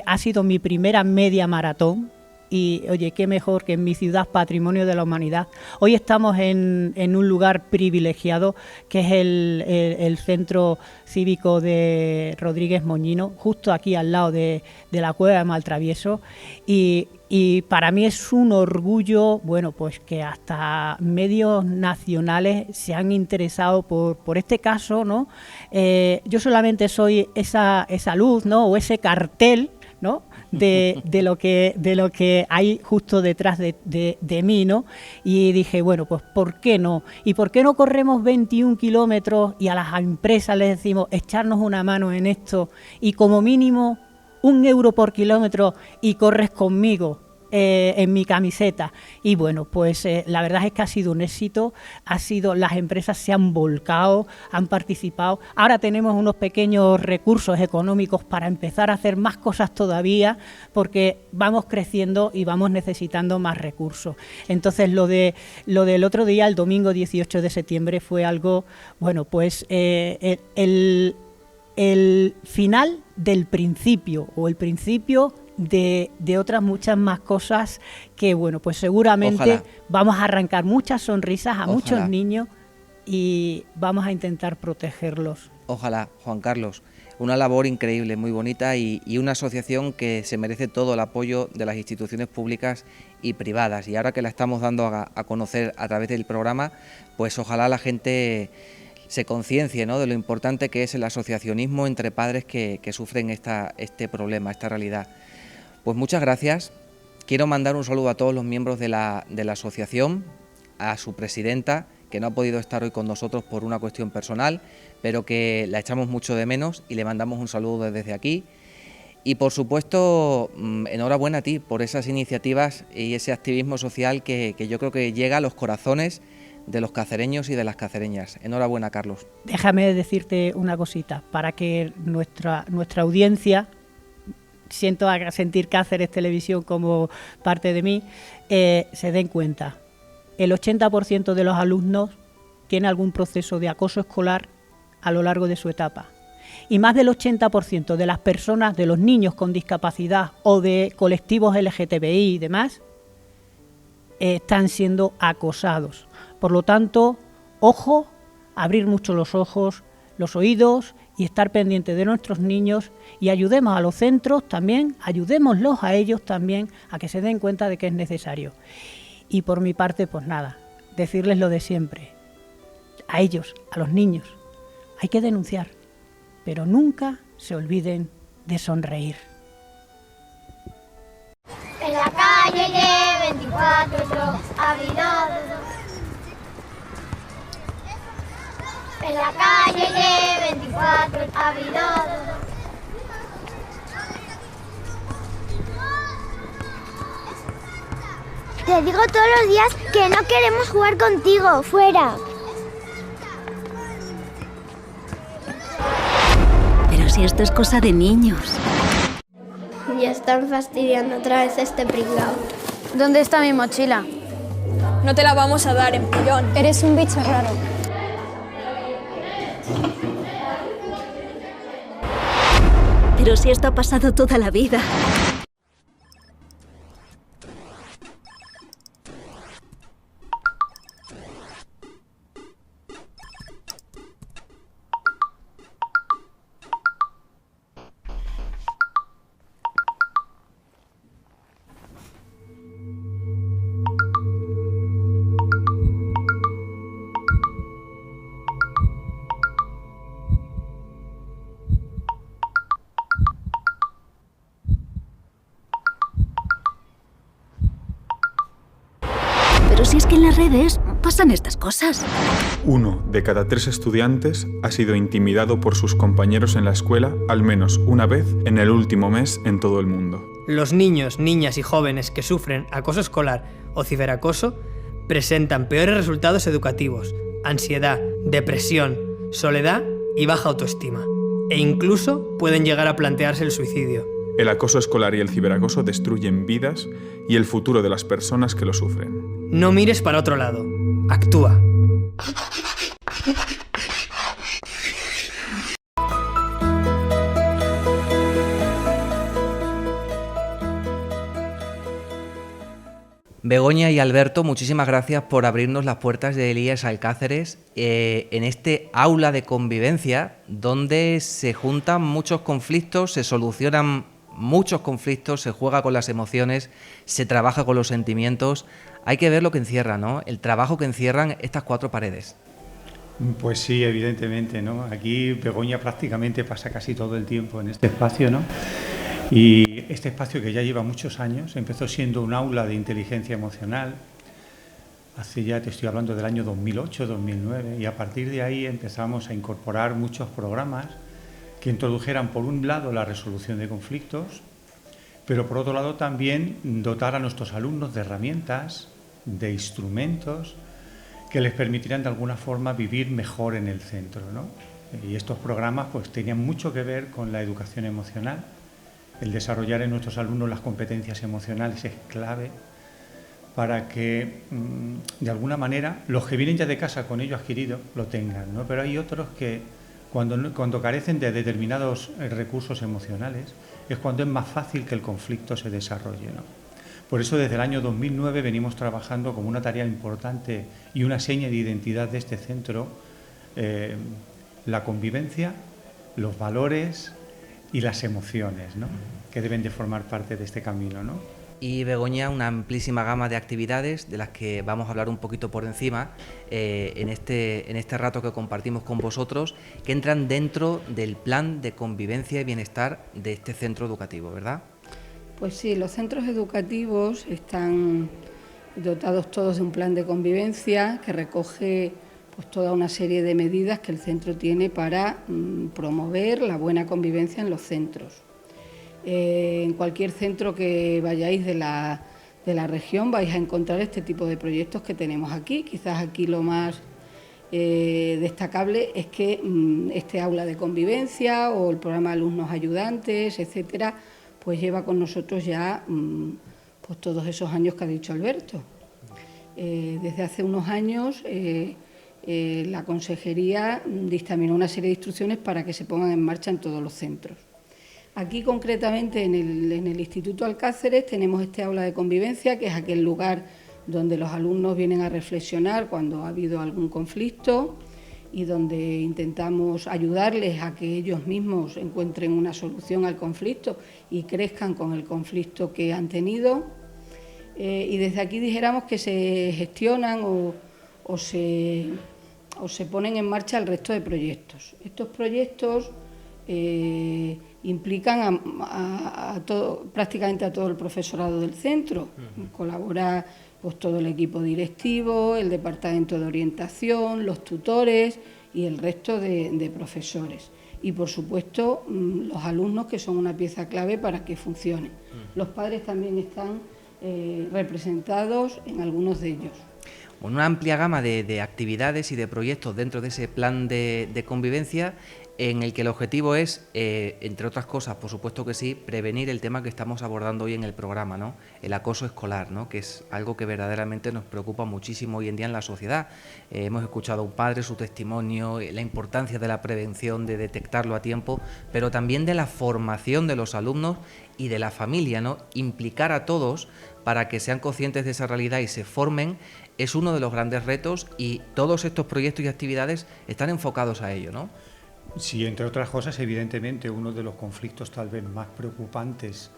ha sido mi primera media maratón. Y oye, qué mejor que en mi ciudad, patrimonio de la humanidad. Hoy estamos en un lugar privilegiado, que es el centro cívico de Rodríguez Moñino, justo aquí al lado de la Cueva de Maltravieso, y para mí es un orgullo, bueno, pues que hasta medios nacionales se han interesado por este caso, ¿no? Yo solamente soy esa luz, ¿no? O ese cartel, ¿no? de lo que hay justo detrás de mí, ¿no? Y dije, bueno, pues ¿por qué no? ¿Y por qué no corremos 21 kilómetros y a las empresas les decimos echarnos una mano en esto y como mínimo 1 euro por kilómetro y corres conmigo? En mi camiseta? Y bueno, pues la verdad es que ha sido un éxito, las empresas se han volcado, han participado, ahora tenemos unos pequeños recursos económicos para empezar a hacer más cosas todavía, porque vamos creciendo y vamos necesitando más recursos. Entonces lo del otro día, el domingo 18 de septiembre, fue algo, bueno, pues el final del principio, o el principio de otras muchas más cosas que, bueno, pues seguramente ojalá vamos a arrancar muchas sonrisas a muchos niños y vamos a intentar protegerlos. Ojalá, Juan Carlos. Una labor increíble, muy bonita y una asociación que se merece todo el apoyo de las instituciones públicas y privadas. Y ahora que la estamos dando a conocer a través del programa, pues ojalá la gente se conciencie, ¿no?, de lo importante que es el asociacionismo entre padres que sufren este problema, esta realidad. Pues muchas gracias. Quiero mandar un saludo a todos los miembros de la asociación, a su presidenta, que no ha podido estar hoy con nosotros por una cuestión personal, pero que la echamos mucho de menos y le mandamos un saludo desde aquí. Y por supuesto, enhorabuena a ti por esas iniciativas y ese activismo social que yo creo que llega a los corazones de los cacereños y de las cacereñas. Enhorabuena, Carlos. Déjame decirte una cosita, para que nuestra audiencia, siento sentir Cáceres Televisión como parte de mí, se den cuenta. El 80% de los alumnos tiene algún proceso de acoso escolar a lo largo de su etapa. Y más del 80% de las personas, de los niños con discapacidad o de colectivos LGTBI y demás, están siendo acosados. Por lo tanto, ojo, abrir mucho los ojos, los oídos y estar pendiente de nuestros niños, y ayudemos a los centros también, ayudémoslos a ellos también a que se den cuenta de que es necesario. Y por mi parte, pues nada, decirles lo de siempre, a ellos, a los niños, hay que denunciar, pero nunca se olviden de sonreír. En la calle de 24 yo abrigados. En la calle de 24 abrigados. Te digo todos los días que no queremos jugar contigo, fuera. Pero si esto es cosa de niños. Ya están fastidiando otra vez este pringao. ¿Dónde está mi mochila? No te la vamos a dar, empollón. Eres un bicho raro. Pero si esto ha pasado toda la vida. Pero si es que en las redes pasan estas cosas. 1 de cada 3 estudiantes ha sido intimidado por sus compañeros en la escuela al menos una vez en el último mes en todo el mundo. Los niños, niñas y jóvenes que sufren acoso escolar o ciberacoso presentan peores resultados educativos, ansiedad, depresión, soledad y baja autoestima. E incluso pueden llegar a plantearse el suicidio. El acoso escolar y el ciberacoso destruyen vidas y el futuro de las personas que lo sufren. No mires para otro lado. Actúa. Begoña y Alberto, muchísimas gracias por abrirnos las puertas de Elías Alcáceres en este aula de convivencia donde se juntan muchos conflictos, se solucionan muchos conflictos, se juega con las emociones, se trabaja con los sentimientos. Hay que ver lo que encierra, ¿no? El trabajo que encierran estas 4 paredes. Pues sí, evidentemente, ¿no? Aquí Begoña prácticamente pasa casi todo el tiempo en este espacio, ¿no? Y este espacio que ya lleva muchos años, empezó siendo un aula de inteligencia emocional, hace ya, te estoy hablando del año 2008, 2009, y a partir de ahí empezamos a incorporar muchos programas que introdujeran por un lado la resolución de conflictos, pero por otro lado también dotar a nuestros alumnos de herramientas, de instrumentos que les permitirán de alguna forma vivir mejor en el centro, ¿no? Y estos programas pues tenían mucho que ver con la educación emocional. El desarrollar en nuestros alumnos las competencias emocionales es clave para que de alguna manera los que vienen ya de casa con ello adquirido lo tengan, ¿no? Pero hay otros que cuando carecen de determinados recursos emocionales es cuando es más fácil que el conflicto se desarrolle, ¿no? Por eso desde el año 2009 venimos trabajando como una tarea importante y una seña de identidad de este centro, la convivencia, los valores y las emociones, ¿no? Que deben de formar parte de este camino, ¿no? Y Begoña, una amplísima gama de actividades de las que vamos a hablar un poquito por encima en este rato que compartimos con vosotros, que entran dentro del plan de convivencia y bienestar de este centro educativo, ¿verdad? Pues sí, los centros educativos están dotados todos de un plan de convivencia que recoge pues toda una serie de medidas que el centro tiene para promover la buena convivencia en los centros. En cualquier centro que vayáis de la región vais a encontrar este tipo de proyectos que tenemos aquí. Quizás aquí lo más destacable es que este aula de convivencia o el programa de alumnos ayudantes, etcétera, pues lleva con nosotros ya pues todos esos años que ha dicho Alberto. Desde hace unos años la consejería dictaminó una serie de instrucciones para que se pongan en marcha en todos los centros. Aquí concretamente en el Instituto Alcáceres tenemos este aula de convivencia, que es aquel lugar donde los alumnos vienen a reflexionar cuando ha habido algún conflicto y donde intentamos ayudarles a que ellos mismos encuentren una solución al conflicto y crezcan con el conflicto que han tenido. Y desde aquí dijéramos que se gestionan o se ponen en marcha el resto de proyectos. Estos proyectos implican prácticamente a todo el profesorado del centro. Colabora pues todo el equipo directivo, el departamento de orientación, los tutores y el resto de profesores. Y por supuesto los alumnos, que son una pieza clave para que funcione. Los padres también están representados en algunos de ellos. Una amplia gama de actividades y de proyectos dentro de ese plan de convivencia, en el que el objetivo es, entre otras cosas, por supuesto que sí, prevenir el tema que estamos abordando hoy en el programa, ¿no? El acoso escolar, ¿no? Que es algo que verdaderamente nos preocupa muchísimo hoy en día en la sociedad. Hemos escuchado a un padre, su testimonio, la importancia de la prevención, de detectarlo a tiempo, pero también de la formación de los alumnos y de la familia, ¿no? Implicar a todos para que sean conscientes de esa realidad y se formen es uno de los grandes retos, y todos estos proyectos y actividades están enfocados a ello, ¿no? Sí, entre otras cosas, evidentemente, uno de los conflictos tal vez más preocupantes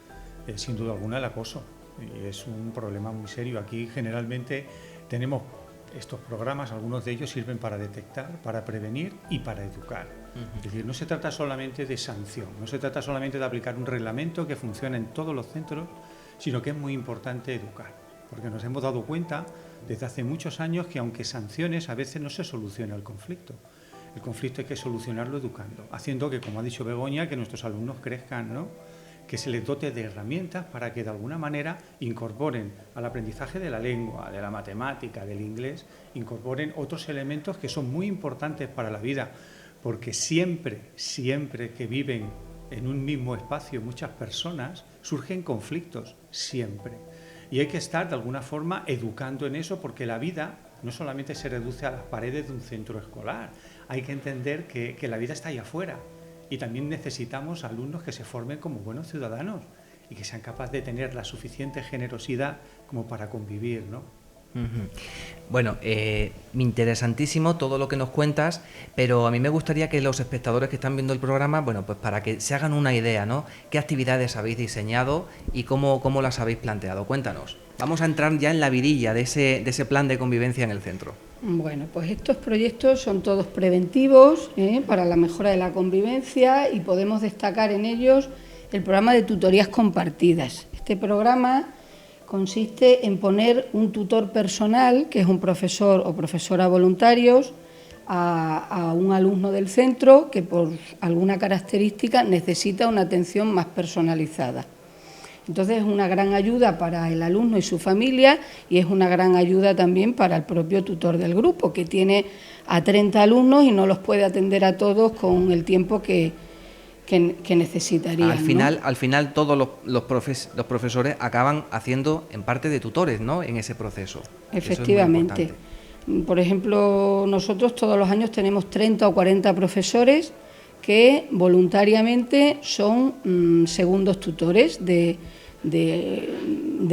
es sin duda alguna el acoso. Y es un problema muy serio. Aquí generalmente tenemos estos programas, algunos de ellos sirven para detectar, para prevenir y para educar. Es decir, no se trata solamente de sanción, no se trata solamente de aplicar un reglamento que funciona en todos los centros, sino que es muy importante educar, porque nos hemos dado cuenta desde hace muchos años que aunque sanciones, a veces no se soluciona el conflicto. El conflicto hay que solucionarlo educando, haciendo que, como ha dicho Begoña, que nuestros alumnos crezcan, ¿no? Que se les dote de herramientas para que de alguna manera incorporen al aprendizaje de la lengua, de la matemática, del inglés, incorporen otros elementos que son muy importantes para la vida, porque siempre que viven en un mismo espacio muchas personas, surgen conflictos, siempre. Y hay que estar de alguna forma educando en eso, porque la vida no solamente se reduce a las paredes de un centro escolar, hay que entender que la vida está allá afuera, y también necesitamos alumnos que se formen como buenos ciudadanos y que sean capaces de tener la suficiente generosidad como para convivir, ¿no? Bueno, interesantísimo todo lo que nos cuentas, pero a mí me gustaría que los espectadores que están viendo el programa, bueno, pues para que se hagan una idea, ¿no? ¿Qué actividades habéis diseñado y cómo las habéis planteado? Cuéntanos. Vamos a entrar ya en la vidilla de ese plan de convivencia en el centro. Bueno, pues estos proyectos son todos preventivos para la mejora de la convivencia, y podemos destacar en ellos el programa de tutorías compartidas. Este programa consiste en poner un tutor personal, que es un profesor o profesora voluntarios, a un alumno del centro que por alguna característica necesita una atención más personalizada. Entonces es una gran ayuda para el alumno y su familia, y es una gran ayuda también para el propio tutor del grupo, que tiene a 30 alumnos y no los puede atender a todos con el tiempo que necesitarían. Al final todos los profesores acaban haciendo en parte de tutores, ¿no?, en ese proceso. Efectivamente. Por ejemplo, nosotros todos los años tenemos 30 o 40 profesores que voluntariamente son segundos tutores de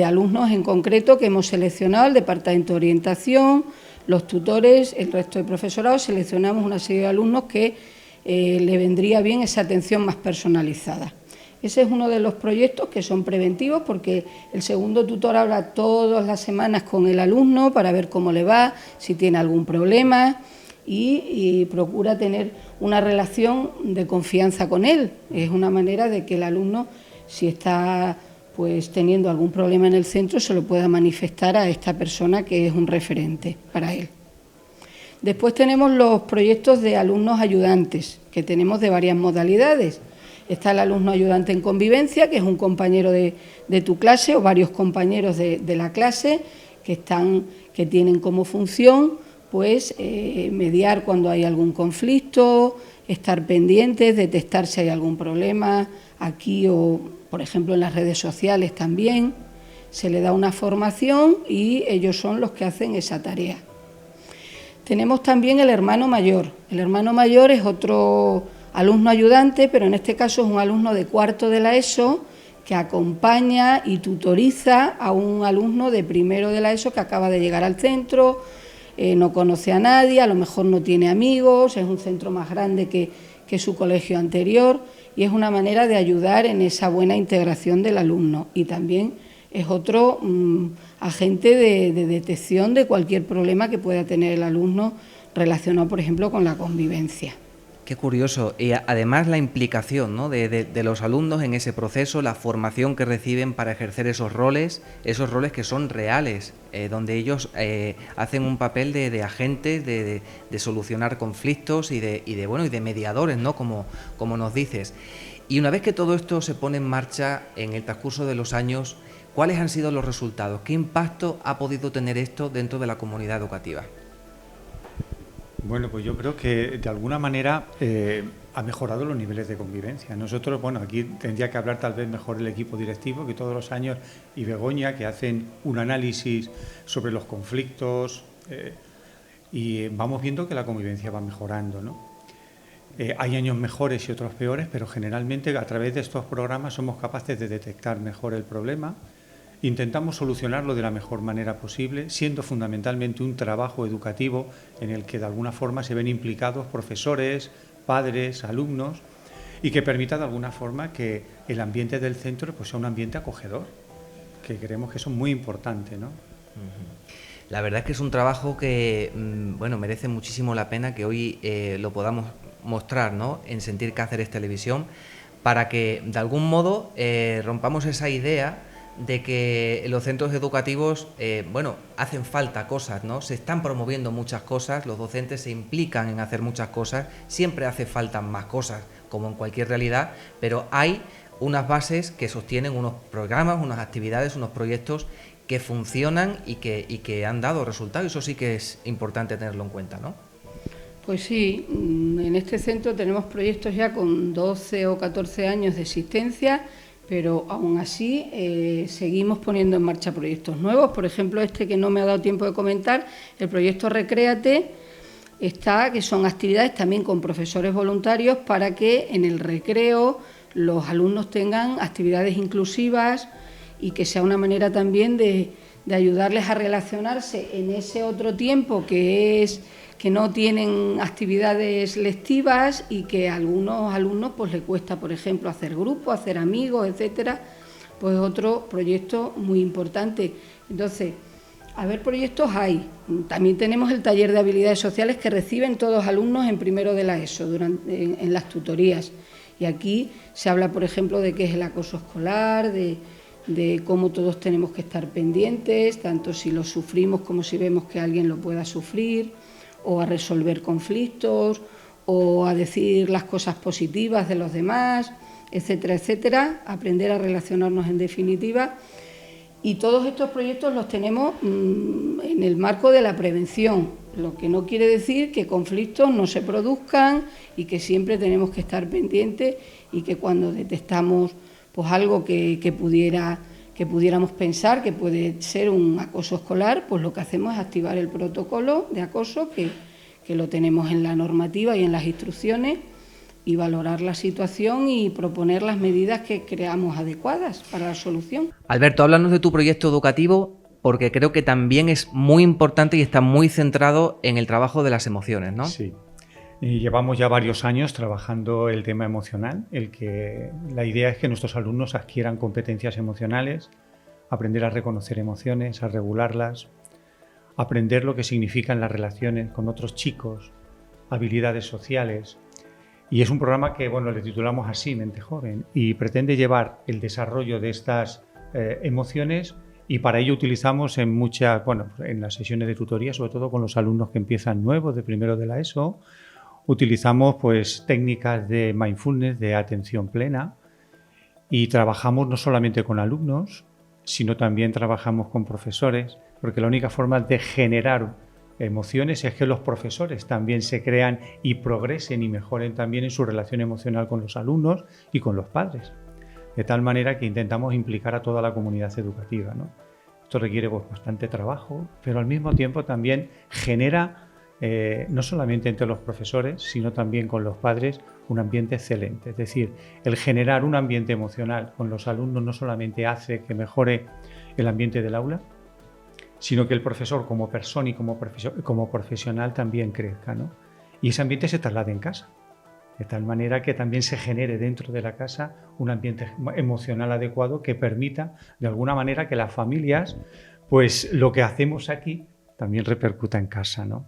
alumnos en concreto que hemos seleccionado, el departamento de orientación, los tutores, el resto de profesorado. Seleccionamos una serie de alumnos que le vendría bien esa atención más personalizada. Ese es uno de los proyectos que son preventivos, porque el segundo tutor habla todas las semanas con el alumno para ver cómo le va, si tiene algún problema, y procura tener una relación de confianza con él. Es una manera de que el alumno, si está pues teniendo algún problema en el centro, se lo pueda manifestar a esta persona que es un referente para él. Después tenemos los proyectos de alumnos ayudantes, que tenemos de varias modalidades. Está el alumno ayudante en convivencia, que es un compañero de tu clase o varios compañeros de la clase que tienen como función pues mediar cuando hay algún conflicto, estar pendientes, detectar si hay algún problema aquí o, por ejemplo, en las redes sociales también. Se le da una formación y ellos son los que hacen esa tarea. Tenemos también el hermano mayor. El hermano mayor es otro alumno ayudante, pero en este caso es un alumno de cuarto de la ESO que acompaña y tutoriza a un alumno de primero de la ESO que acaba de llegar al centro, no conoce a nadie, a lo mejor no tiene amigos, es un centro más grande que su colegio anterior, y es una manera de ayudar en esa buena integración del alumno. Y también es otro agente de detección de cualquier problema que pueda tener el alumno relacionado, por ejemplo, con la convivencia. Qué curioso. Y además la implicación, ¿no?, de los alumnos en ese proceso, la formación que reciben para ejercer esos roles que son reales, donde ellos hacen un papel de agentes, de solucionar conflictos y de mediadores, ¿no?, como nos dices. Y una vez que todo esto se pone en marcha en el transcurso de los años, ¿cuáles han sido los resultados? ¿Qué impacto ha podido tener esto dentro de la comunidad educativa? Bueno, pues yo creo que de alguna manera ha mejorado los niveles de convivencia. Nosotros, bueno, aquí tendría que hablar tal vez mejor el equipo directivo, que todos los años, y Begoña, que hacen un análisis sobre los conflictos y vamos viendo que la convivencia va mejorando, ¿no? Hay años mejores y otros peores, pero generalmente a través de estos programas somos capaces de detectar mejor el problema. Intentamos solucionarlo de la mejor manera posible, siendo fundamentalmente un trabajo educativo en el que de alguna forma se ven implicados profesores, padres, alumnos, y que permita de alguna forma que el ambiente del centro pues sea un ambiente acogedor, que creemos que eso es muy importante, ¿no? La verdad es que es un trabajo que merece muchísimo la pena que hoy lo podamos mostrar, ¿no?, en Sentir Cáceres Televisión, para que de algún modo rompamos esa idea de que los centros educativos, hacen falta cosas, ¿no? Se están promoviendo muchas cosas, los docentes se implican en hacer muchas cosas, siempre hace falta más cosas, como en cualquier realidad, pero hay unas bases que sostienen unos programas, unas actividades, unos proyectos que funcionan y que han dado resultados. Eso sí que es importante tenerlo en cuenta, ¿no? Pues sí, en este centro tenemos proyectos ya con 12 o 14 años de existencia, pero aún así seguimos poniendo en marcha proyectos nuevos. Por ejemplo, este que no me ha dado tiempo de comentar, el proyecto Recréate, que son actividades también con profesores voluntarios para que en el recreo los alumnos tengan actividades inclusivas y que sea una manera también de ayudarles a relacionarse en ese otro tiempo que no tienen actividades lectivas y que a algunos alumnos pues les cuesta, por ejemplo, hacer grupo, hacer amigos, etcétera. Pues otro proyecto muy importante. Entonces, a ver, proyectos hay. También tenemos el taller de habilidades sociales que reciben todos alumnos en primero de la ESO en las tutorías. Y aquí se habla, por ejemplo, de qué es el acoso escolar, de cómo todos tenemos que estar pendientes, tanto si lo sufrimos como si vemos que alguien lo pueda sufrir, o a resolver conflictos, o a decir las cosas positivas de los demás, etcétera, etcétera, aprender a relacionarnos en definitiva. Y todos estos proyectos los tenemos en el marco de la prevención, lo que no quiere decir que conflictos no se produzcan y que siempre tenemos que estar pendientes y que cuando detectamos pues algo que pudiéramos pensar que puede ser un acoso escolar, pues lo que hacemos es activar el protocolo de acoso que lo tenemos en la normativa y en las instrucciones, y valorar la situación y proponer las medidas que creamos adecuadas para la solución. Alberto, háblanos de tu proyecto educativo, porque creo que también es muy importante y está muy centrado en el trabajo de las emociones, ¿no? Sí. Y llevamos ya varios años trabajando el tema emocional, la idea es que nuestros alumnos adquieran competencias emocionales, aprender a reconocer emociones, a regularlas, aprender lo que significan las relaciones con otros chicos, habilidades sociales. Y es un programa que, le titulamos así, Mente Joven, y pretende llevar el desarrollo de estas emociones, y para ello utilizamos en las sesiones de tutoría, sobre todo con los alumnos que empiezan nuevos de primero de la ESO, utilizamos pues técnicas de mindfulness, de atención plena, y trabajamos no solamente con alumnos, sino también trabajamos con profesores, porque la única forma de generar emociones es que los profesores también se crean y progresen y mejoren también en su relación emocional con los alumnos y con los padres. De tal manera que intentamos implicar a toda la comunidad educativa, ¿no? Esto requiere bastante trabajo, pero al mismo tiempo también genera no solamente entre los profesores, sino también con los padres, un ambiente excelente. Es decir, el generar un ambiente emocional con los alumnos no solamente hace que mejore el ambiente del aula, sino que el profesor como persona y como profesional también crezca, ¿no? Y ese ambiente se traslade en casa, de tal manera que también se genere dentro de la casa un ambiente emocional adecuado que permita, de alguna manera, que las familias, pues lo que hacemos aquí también repercuta en casa, ¿no?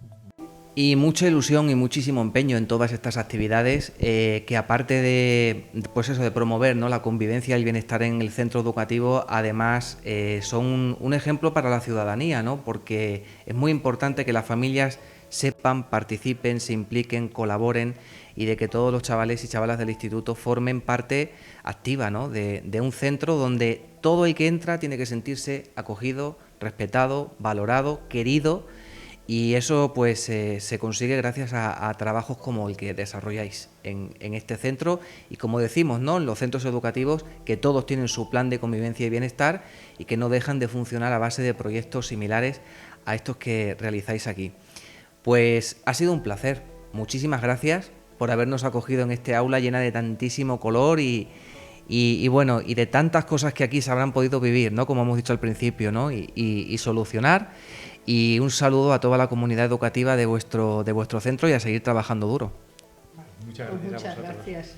Y mucha ilusión y muchísimo empeño en todas estas actividades que aparte de, pues eso, de promover, ¿no?, la convivencia y el bienestar en el centro educativo, además son un ejemplo para la ciudadanía, ¿no?, porque es muy importante que las familias sepan, participen, se impliquen, colaboren y de que todos los chavales y chavalas del instituto formen parte activa, ¿no?, de un centro donde todo el que entra tiene que sentirse acogido, respetado, valorado, querido. Y eso pues se consigue gracias a trabajos como el que desarrolláis en este centro y como decimos, ¿no?, en los centros educativos, que todos tienen su plan de convivencia y bienestar y que no dejan de funcionar a base de proyectos similares a estos que realizáis aquí. Pues ha sido un placer. Muchísimas gracias por habernos acogido en este aula llena de tantísimo color y bueno, y de tantas cosas que aquí se habrán podido vivir, ¿no?, como hemos dicho al principio, ¿no?, y solucionar. Y un saludo a toda la comunidad educativa de vuestro centro y a seguir trabajando duro. Muchas gracias. Muchas gracias.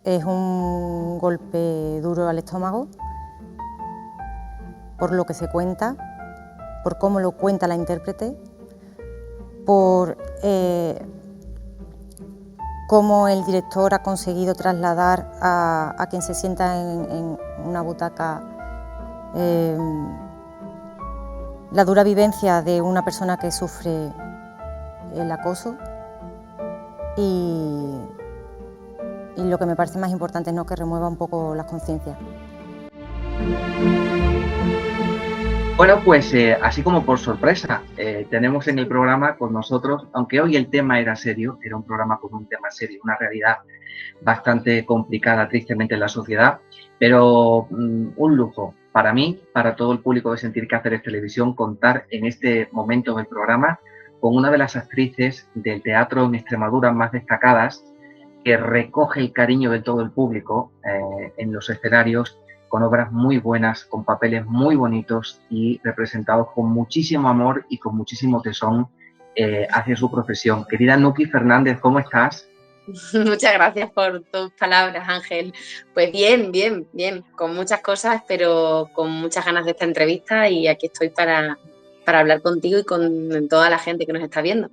Es un golpe duro al estómago, por lo que se cuenta, por cómo lo cuenta la intérprete, por cómo el director ha conseguido trasladar a quien se sienta en una butaca la dura vivencia de una persona que sufre el acoso y lo que me parece más importante es, ¿no?, que remueva un poco las conciencias. Bueno, pues así como por sorpresa, tenemos en el programa con nosotros, aunque hoy el tema era serio, era un programa con un tema serio, una realidad bastante complicada, tristemente, en la sociedad, pero un lujo para mí, para todo el público de Sentir Cáceres Televisión, contar en este momento del programa con una de las actrices del teatro en Extremadura más destacadas, que recoge el cariño de todo el público en los escenarios, con obras muy buenas, con papeles muy bonitos y representados con muchísimo amor y con muchísimo tesón hacia su profesión. Querida Nuki Fernández, ¿cómo estás? Muchas gracias por tus palabras, Ángel. Pues bien, con muchas cosas, pero con muchas ganas de esta entrevista y aquí estoy para hablar contigo y con toda la gente que nos está viendo.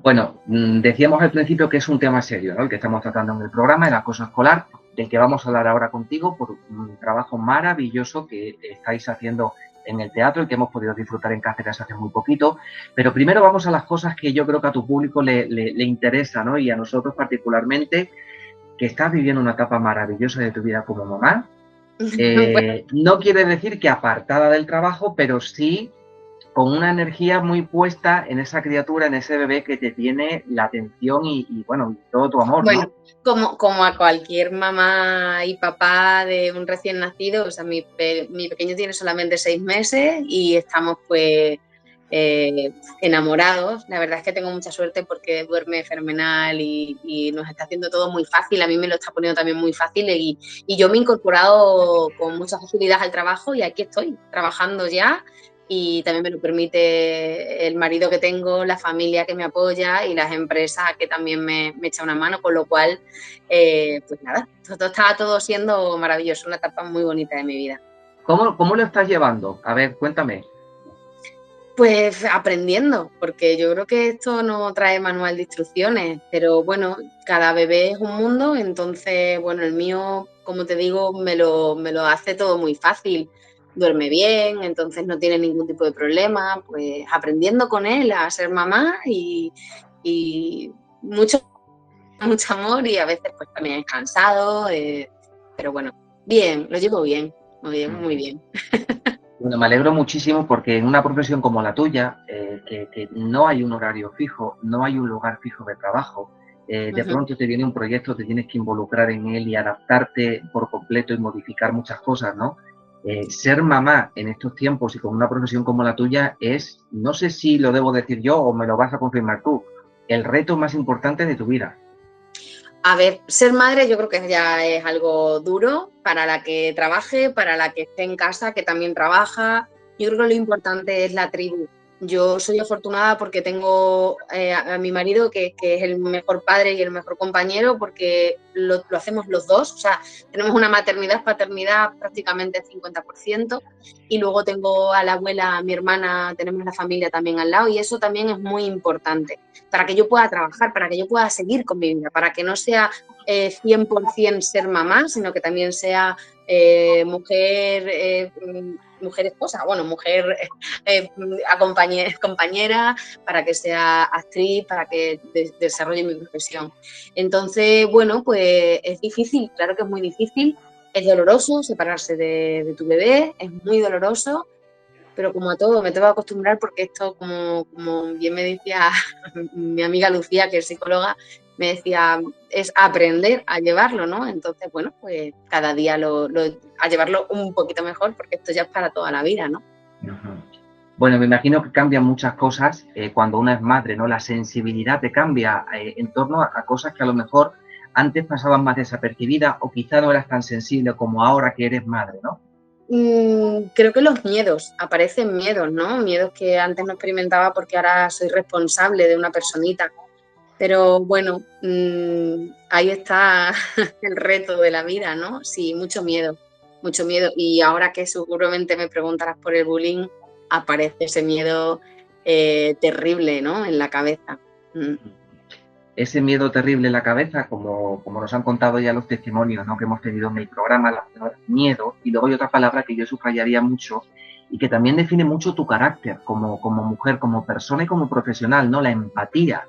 Bueno, decíamos al principio que es un tema serio, ¿no?, el que estamos tratando en el programa, el acoso escolar, del que vamos a hablar ahora contigo por un trabajo maravilloso que estáis haciendo en el teatro, el que hemos podido disfrutar en Cáceres hace muy poquito. Pero primero vamos a las cosas que yo creo que a tu público le interesa, ¿no?, y a nosotros particularmente, que estás viviendo una etapa maravillosa de tu vida como mamá. No quiere decir que apartada del trabajo, pero sí con una energía muy puesta en esa criatura, en ese bebé que te tiene la atención y bueno, todo tu amor, bueno, ¿no? Como a cualquier mamá y papá de un recién nacido, o sea, mi pequeño tiene solamente 6 meses y estamos pues enamorados. La verdad es que tengo mucha suerte porque duerme fenomenal y nos está haciendo todo muy fácil. A mí me lo está poniendo también muy fácil y yo me he incorporado con mucha facilidad al trabajo y aquí estoy trabajando ya. Y también me lo permite el marido que tengo, la familia que me apoya y las empresas que también me echan una mano, con lo cual, pues nada, está todo siendo maravilloso, una etapa muy bonita de mi vida. ¿Cómo lo estás llevando? A ver, cuéntame. Pues aprendiendo, porque yo creo que esto no trae manual de instrucciones, pero bueno, cada bebé es un mundo, entonces, bueno, el mío, como te digo, me lo hace todo muy fácil. Duerme bien, entonces no tiene ningún tipo de problema, pues aprendiendo con él a ser mamá y mucho amor y a veces pues también es cansado, pero bueno, bien, lo llevo bien, muy bien. Bueno, me alegro muchísimo porque en una profesión como la tuya, que no hay un horario fijo, no hay un lugar fijo de trabajo, de pronto te viene un proyecto, te tienes que involucrar en él y adaptarte por completo y modificar muchas cosas, ¿no? Ser mamá en estos tiempos y con una profesión como la tuya es, no sé si lo debo decir yo o me lo vas a confirmar tú, el reto más importante de tu vida. A ver, ser madre yo creo que ya es algo duro para la que trabaje, para la que esté en casa, que también trabaja. Yo creo que lo importante es la tribu. Yo soy afortunada porque tengo a mi marido que es el mejor padre y el mejor compañero porque lo hacemos los dos. O sea, tenemos una maternidad, paternidad prácticamente 50% y luego tengo a la abuela, a mi hermana, tenemos la familia también al lado y eso también es muy importante para que yo pueda trabajar, para que yo pueda seguir con mi vida, para que no sea 100% ser mamá, sino que también sea mujer esposa, bueno, mujer compañera, para que sea actriz, para que desarrolle mi profesión. Entonces, bueno, pues es difícil, claro que es muy difícil, es doloroso separarse de tu bebé, es muy doloroso, pero como a todo me tengo que acostumbrar porque esto, como bien me decía mi amiga Lucía, que es psicóloga, me decía, es aprender a llevarlo, ¿no? Entonces, bueno, pues cada día a llevarlo un poquito mejor porque esto ya es para toda la vida, ¿no? Bueno, me imagino que cambian muchas cosas cuando una es madre, ¿no? La sensibilidad te cambia en torno a cosas que a lo mejor antes pasaban más desapercibidas o quizá no eras tan sensible como ahora que eres madre, ¿no? Creo que los miedos, aparecen miedos, ¿no? Miedos que antes no experimentaba porque ahora soy responsable de una personita. Pero bueno, ahí está el reto de la vida, ¿no? Sí, mucho miedo. Y ahora que seguramente me preguntarás por el bullying, aparece ese miedo terrible, ¿no? En la cabeza. Ese miedo terrible en la cabeza, como nos han contado ya los testimonios, ¿no? Que hemos tenido en el programa, la palabra miedo, y luego hay otra palabra que yo subrayaría mucho y que también define mucho tu carácter como mujer, como persona y como profesional, ¿no? La empatía.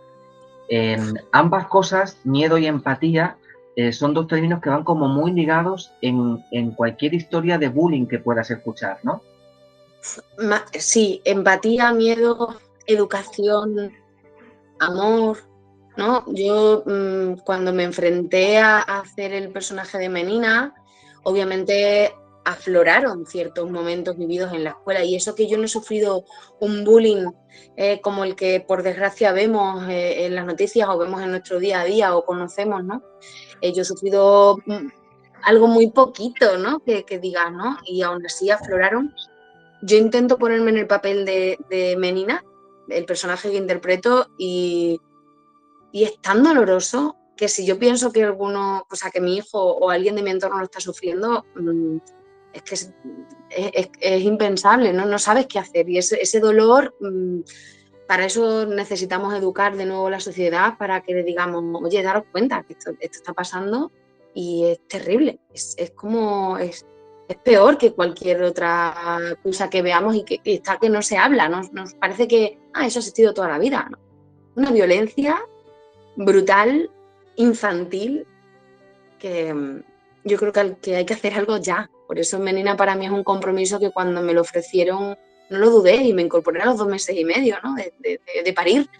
Ambas cosas, miedo y empatía, son dos términos que van como muy ligados en cualquier historia de bullying que puedas escuchar, ¿no? Sí, empatía, miedo, educación, amor, ¿no? Yo cuando me enfrenté a hacer el personaje de Menina, obviamente afloraron ciertos momentos vividos en la escuela y eso que yo no he sufrido un bullying como el que por desgracia vemos en las noticias o vemos en nuestro día a día o conocemos, ¿no? Yo he sufrido algo muy poquito, ¿no? Que digas, ¿no? Y aún así afloraron. Yo intento ponerme en el papel de Menina, el personaje que interpreto, y es tan doloroso que si yo pienso que que mi hijo o alguien de mi entorno lo está sufriendo, es que es impensable, ¿no? No sabes qué hacer. Y ese dolor, para eso necesitamos educar de nuevo la sociedad para que le digamos, oye, daros cuenta que esto está pasando y es terrible. Es peor que cualquier otra cosa que veamos y que no se habla. Nos parece que eso ha existido toda la vida, ¿no? Una violencia brutal, infantil, que yo creo que hay que hacer algo ya. Por eso Menina para mí es un compromiso que cuando me lo ofrecieron no lo dudé y me incorporé a los 2 meses y medio, ¿no? de parir.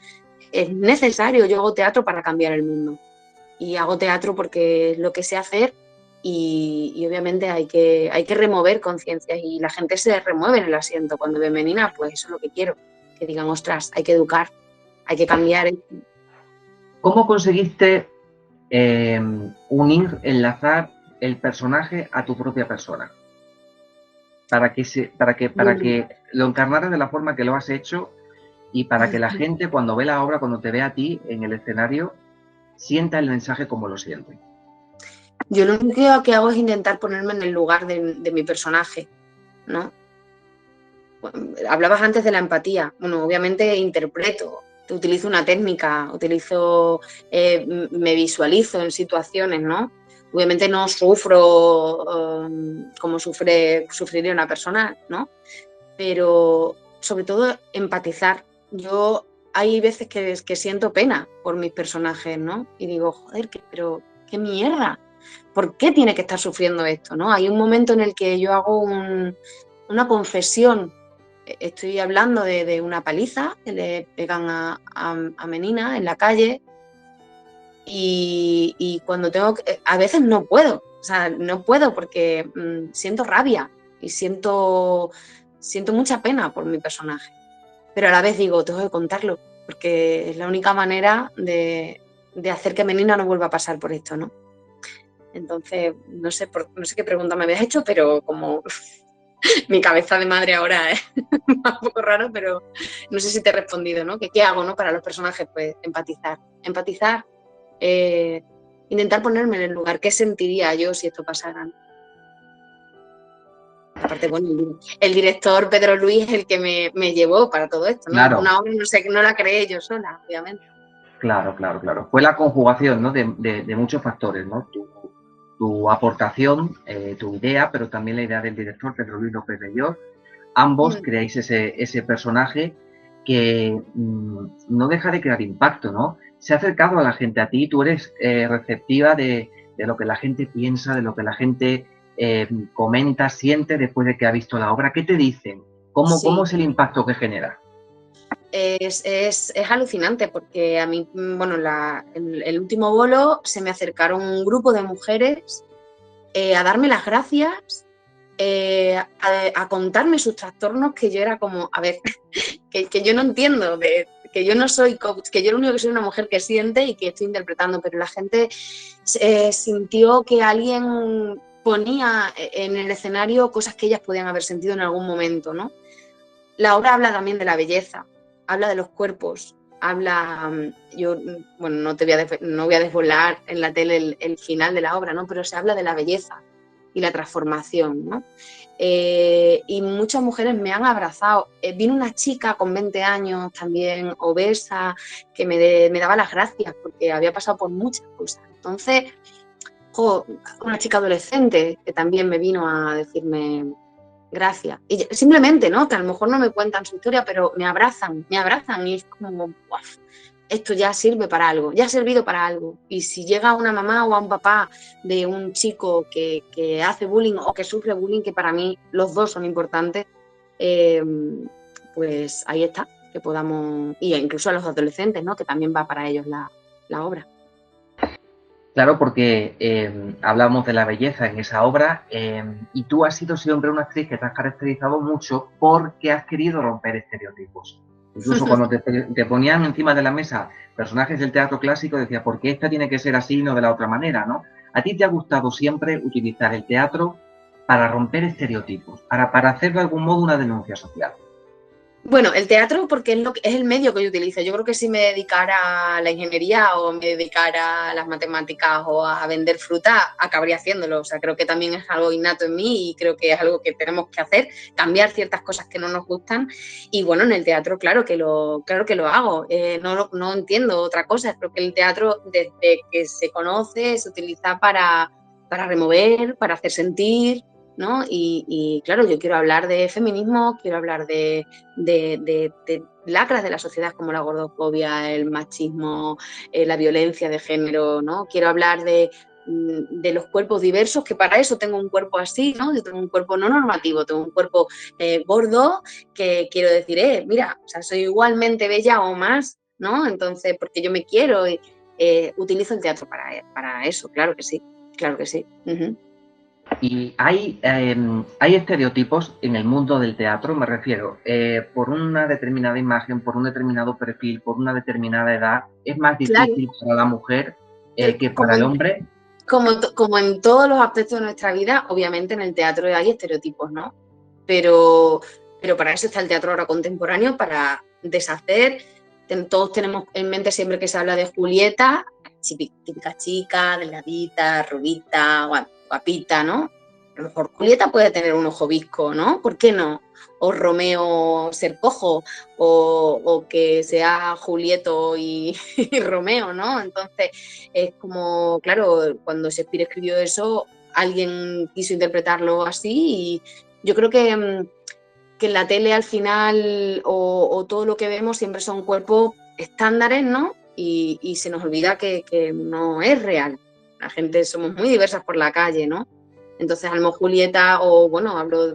Es necesario, yo hago teatro para cambiar el mundo y hago teatro porque es lo que sé hacer y obviamente hay que remover conciencias y la gente se remueve en el asiento cuando ve Menina, pues eso es lo que quiero, que digan, ostras, hay que educar, hay que cambiar. ¿Cómo conseguiste enlazar el personaje a tu propia persona? Para que lo encarnaras de la forma que lo has hecho y para que la gente cuando ve la obra, cuando te ve a ti en el escenario, sienta el mensaje como lo siente. Yo lo único que hago es intentar ponerme en el lugar de mi personaje, ¿no? hablabas antes de la empatía. Bueno, obviamente interpreto, utilizo una técnica, me visualizo en situaciones, ¿no? Obviamente no sufro como sufriría una persona, ¿no? Pero sobre todo empatizar. Yo hay veces que siento pena por mis personajes, ¿no? Y digo, joder, pero qué mierda. ¿Por qué tiene que estar sufriendo esto, no? Hay un momento en el que yo hago una confesión. Estoy hablando de una paliza que le pegan a Menina en la calle y cuando tengo que, a veces no puedo, o sea, no puedo porque siento rabia y siento mucha pena por mi personaje, pero a la vez digo, tengo que contarlo porque es la única manera de hacer que Menina no vuelva a pasar por esto, ¿no? Entonces, no sé qué pregunta me habías hecho, pero como mi cabeza de madre ahora es un poco raro, pero no sé si te he respondido, ¿no? ¿Qué hago, ¿no? Para los personajes? Pues empatizar, intentar ponerme en el lugar, ¿qué sentiría yo si esto pasara, ¿no? Aparte, bueno, el director Pedro Luis es el que me llevó para todo esto, ¿no? Claro. Una obra no la creé yo sola, obviamente. Claro. Fue la conjugación, ¿no? de muchos factores, ¿no? Tu aportación, tu idea, pero también la idea del director Pedro Luis López Bellós. Ambos creáis ese personaje que no deja de crear impacto, ¿no? Se ha acercado a la gente, a ti, tú eres receptiva de lo que la gente piensa, de lo que la gente comenta, siente después de que ha visto la obra. ¿Qué te dicen? ¿Cómo es el impacto que genera? Es alucinante porque a mí, bueno, el último bolo se me acercaron un grupo de mujeres a darme las gracias, a contarme sus trastornos, que yo era como, a ver, que yo no entiendo, que yo no soy coach, que yo lo único que soy una mujer que siente y que estoy interpretando, pero la gente sintió que alguien ponía en el escenario cosas que ellas podían haber sentido en algún momento, ¿no? La obra habla también de la belleza, habla de los cuerpos, yo, bueno, no voy a desvelar en la tele el final de la obra, ¿no? Pero se habla de la belleza y la transformación, ¿no? Y muchas mujeres me han abrazado. Vino una chica con 20 años también, obesa, que me daba las gracias porque había pasado por muchas cosas. Entonces, una chica adolescente que también me vino a decirme gracias. Y simplemente, ¿no? Que a lo mejor no me cuentan su historia, pero me abrazan y es como, ¡guau! Esto ya sirve para algo, ya ha servido para algo. Y si llega una mamá o a un papá de un chico que hace bullying o que sufre bullying, que para mí los dos son importantes, pues ahí está, que podamos, y incluso a los adolescentes, ¿no? Que también va para ellos la obra. Claro, porque hablamos de la belleza en esa obra y tú has sido siempre una actriz que te has caracterizado mucho porque has querido romper estereotipos. Incluso cuando te ponían encima de la mesa personajes del teatro clásico, decía, ¿por qué esta tiene que ser así y no de la otra manera, ¿no? ¿A ti te ha gustado siempre utilizar el teatro para romper estereotipos, para hacer de algún modo una denuncia social? Bueno, el teatro porque es el medio que yo utilizo. Yo creo que si me dedicara a la ingeniería o me dedicara a las matemáticas o a vender fruta, acabaría haciéndolo. O sea, creo que también es algo innato en mí y creo que es algo que tenemos que hacer, cambiar ciertas cosas que no nos gustan. Y bueno, en el teatro claro que lo hago. No entiendo otra cosa. Creo que el teatro, desde que se conoce, se utiliza para remover, para hacer sentir, ¿no? Y claro, yo quiero hablar de feminismo, quiero hablar de lacras de la sociedad como la gordofobia, el machismo, la violencia de género, ¿no? Quiero hablar de los cuerpos diversos, que para eso tengo un cuerpo así, ¿no? Yo tengo un cuerpo no normativo, tengo un cuerpo gordo, que quiero decir, mira, o sea, soy igualmente bella o más, ¿no? Entonces, porque yo me quiero, utilizo el teatro para eso, claro que sí, claro que sí. Uh-huh. Y hay estereotipos en el mundo del teatro, me refiero, por una determinada imagen, por un determinado perfil, por una determinada edad, es más difícil para la mujer que para el hombre. Como en todos los aspectos de nuestra vida, obviamente en el teatro hay estereotipos, ¿no? Pero para eso está el teatro ahora contemporáneo, para deshacer. Todos tenemos en mente siempre que se habla de Julieta, típica chica, delgadita, rubita, guapita, ¿no? A lo mejor Julieta puede tener un ojo visco, ¿no? ¿Por qué no? Romeo ser cojo, o que sea Julieto y Romeo, ¿no? Entonces es como, claro, cuando Shakespeare escribió eso, alguien quiso interpretarlo así, y yo creo que en la tele al final o todo lo que vemos siempre son cuerpos estándares, ¿no? Y se nos olvida que no es real. La gente somos muy diversas por la calle, ¿no? Entonces, Almo Julieta, o bueno, hablo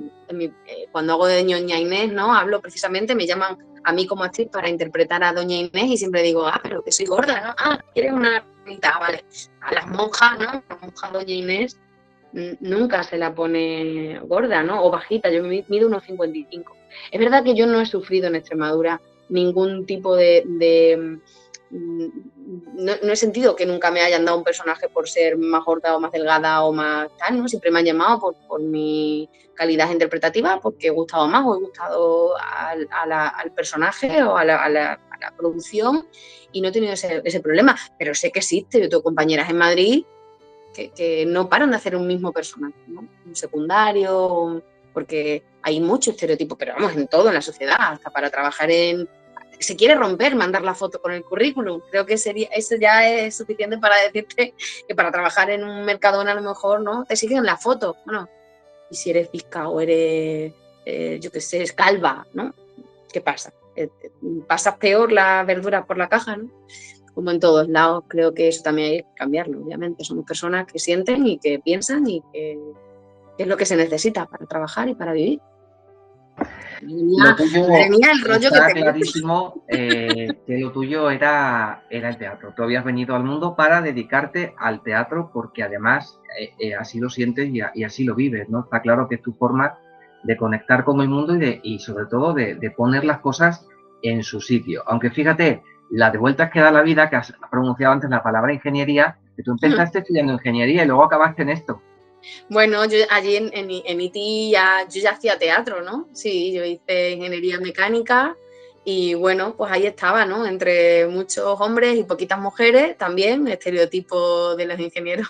cuando hago de Doña Inés, ¿no? Hablo precisamente, me llaman a mí como actriz para interpretar a Doña Inés y siempre digo, pero que soy gorda, ¿no? ¿Quieres una hermanita? Vale. A las monjas, ¿no? La monja Doña Inés nunca se la pone gorda, ¿no? O bajita, yo mido 1,55. Es verdad que yo no he sufrido en Extremadura ningún tipo no he sentido que nunca me hayan dado un personaje por ser más gorda o más delgada o más tal, ¿no? Siempre me han llamado por mi calidad interpretativa, porque he gustado más o he gustado al personaje o a la producción, y no he tenido ese problema. Pero sé que existe. Yo tengo compañeras en Madrid que no paran de hacer un mismo personaje, ¿no? Un secundario, porque hay mucho estereotipo, pero vamos, en todo, en la sociedad, hasta para trabajar se quiere romper, mandar la foto con el currículum. Creo que eso ya es suficiente para decirte que para trabajar en un Mercadona a lo mejor, ¿no? Te exigen la foto. Bueno, y si eres bizca o eres, yo qué sé, es calva, ¿no? ¿Qué pasa? Pasas peor las verduras por la caja, ¿no? Como en todos lados, creo que eso también hay que cambiarlo, obviamente. Somos personas que sienten y que piensan y que es lo que se necesita para trabajar y para vivir. Lo tuyo el rollo está que te clarísimo, que lo tuyo era el teatro. Tú habías venido al mundo para dedicarte al teatro, porque además así lo sientes y así lo vives, ¿no? Está claro que es tu forma de conectar con el mundo y sobre todo de poner las cosas en su sitio. Aunque fíjate, la de vueltas que da la vida, que has pronunciado antes la palabra ingeniería, que tú empezaste estudiando ingeniería y luego acabaste en esto. Bueno, yo allí en ITI yo ya hacía teatro, ¿no? Sí, yo hice ingeniería mecánica y bueno, pues ahí estaba, ¿no? Entre muchos hombres y poquitas mujeres también, estereotipo de los ingenieros,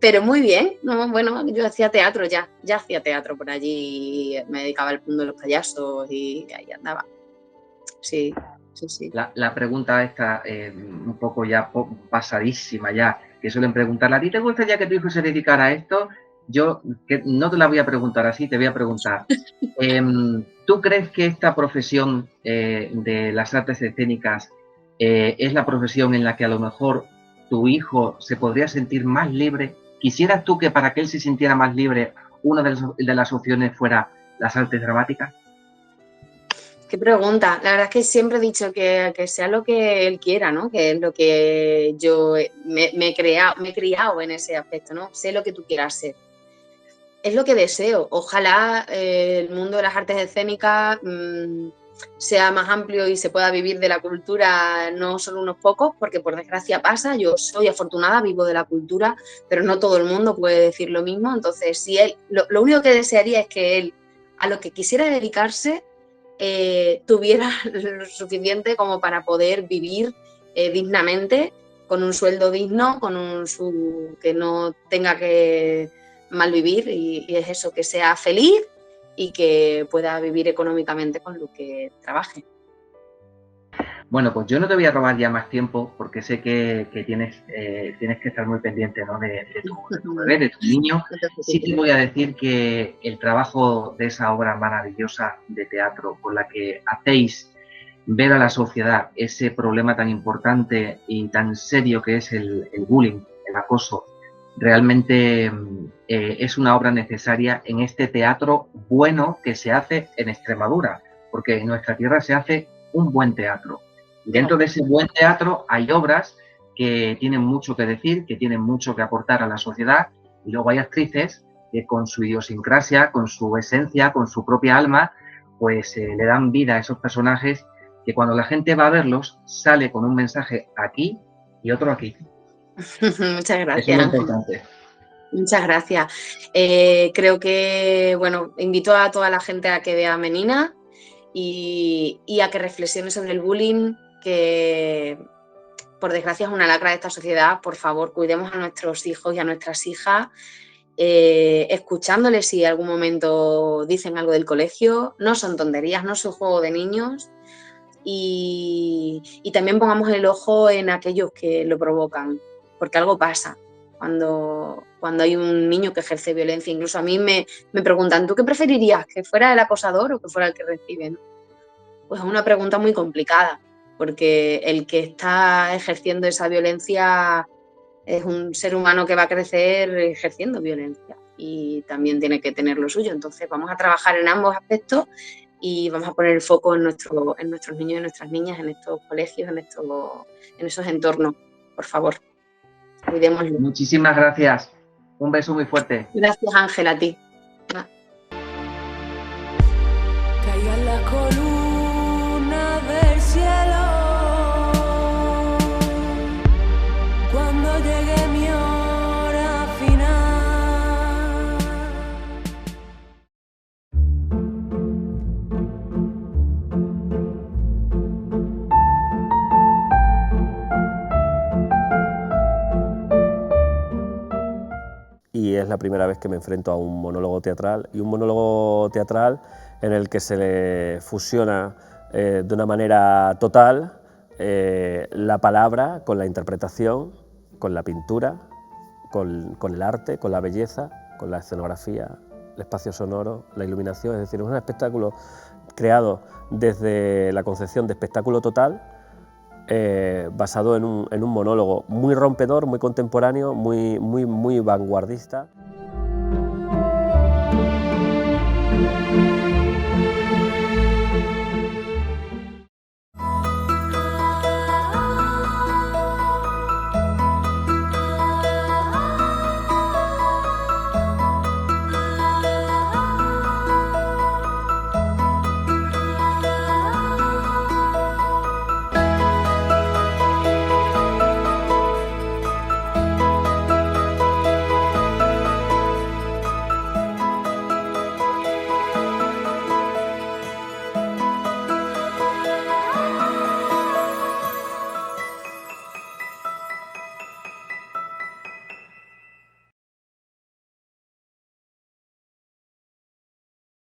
pero muy bien, ¿no? Bueno, yo hacía teatro ya hacía teatro por allí, me dedicaba al mundo de los payasos y ahí andaba. Sí. La pregunta está un poco ya pasadísima ya, que suelen preguntar, ¿a ti te gustaría que tu hijo se dedicara a esto? Yo que no te la voy a preguntar así, te voy a preguntar, ¿tú crees que esta profesión de las artes escénicas es la profesión en la que a lo mejor tu hijo se podría sentir más libre? ¿Quisieras tú que para que él se sintiera más libre, una de las opciones fuera las artes dramáticas? Qué pregunta. La verdad es que siempre he dicho que sea lo que él quiera, ¿no? Que es lo que yo me he criado en ese aspecto, ¿no? Sé lo que tú quieras ser. Es lo que deseo. Ojalá el mundo de las artes escénicas sea más amplio y se pueda vivir de la cultura, no solo unos pocos, porque por desgracia pasa. Yo soy afortunada, vivo de la cultura, pero no todo el mundo puede decir lo mismo. Entonces, si él, lo único que desearía es que él, a lo que quisiera dedicarse, tuviera lo suficiente como para poder vivir dignamente, con un sueldo digno, que no tenga que malvivir, y es eso, que sea feliz y que pueda vivir económicamente con lo que trabaje. Bueno, pues yo no te voy a robar ya más tiempo, porque sé que tienes que estar muy pendiente, ¿no? de tu bebé, de tu niño. Sí te voy a decir que el trabajo de esa obra maravillosa de teatro con la que hacéis ver a la sociedad ese problema tan importante y tan serio que es el bullying, el acoso, realmente es una obra necesaria en este teatro bueno que se hace en Extremadura, porque en nuestra tierra se hace un buen teatro. Dentro de ese buen teatro hay obras que tienen mucho que decir, que tienen mucho que aportar a la sociedad, y luego hay actrices que con su idiosincrasia, con su esencia, con su propia alma, pues le dan vida a esos personajes que cuando la gente va a verlos sale con un mensaje aquí y otro aquí. Muchas gracias. Eso es lo importante. Muchas gracias. Creo que, bueno, invito a toda la gente a que vea Menina y a que reflexione sobre el bullying, que por desgracia es una lacra de esta sociedad. Por favor, cuidemos a nuestros hijos y a nuestras hijas escuchándoles si en algún momento dicen algo del colegio, no son tonterías, no son juego de niños, y también pongamos el ojo en aquellos que lo provocan, porque algo pasa cuando hay un niño que ejerce violencia. Incluso a mí me preguntan, ¿tú qué preferirías, que fuera el acosador o que fuera el que recibe, ¿no? Pues es una pregunta muy complicada, porque el que está ejerciendo esa violencia es un ser humano que va a crecer ejerciendo violencia y también tiene que tener lo suyo. Entonces vamos a trabajar en ambos aspectos y vamos a poner el foco en nuestros niños y nuestras niñas, en estos colegios, en esos entornos. Por favor, cuidémoslo. Muchísimas gracias. Un beso muy fuerte. Gracias, Ángela, a ti. Caigan las columnas del cielo cuando llegue mi hora final. Y es la primera vez que me enfrento a un monólogo teatral, y un monólogo teatral en el que se le fusiona de una manera total la palabra con la interpretación, con la pintura, con el arte, con la belleza, con la escenografía, el espacio sonoro, la iluminación. Es decir, es un espectáculo creado desde la concepción de espectáculo total, basado en un monólogo muy rompedor, muy contemporáneo, muy vanguardista.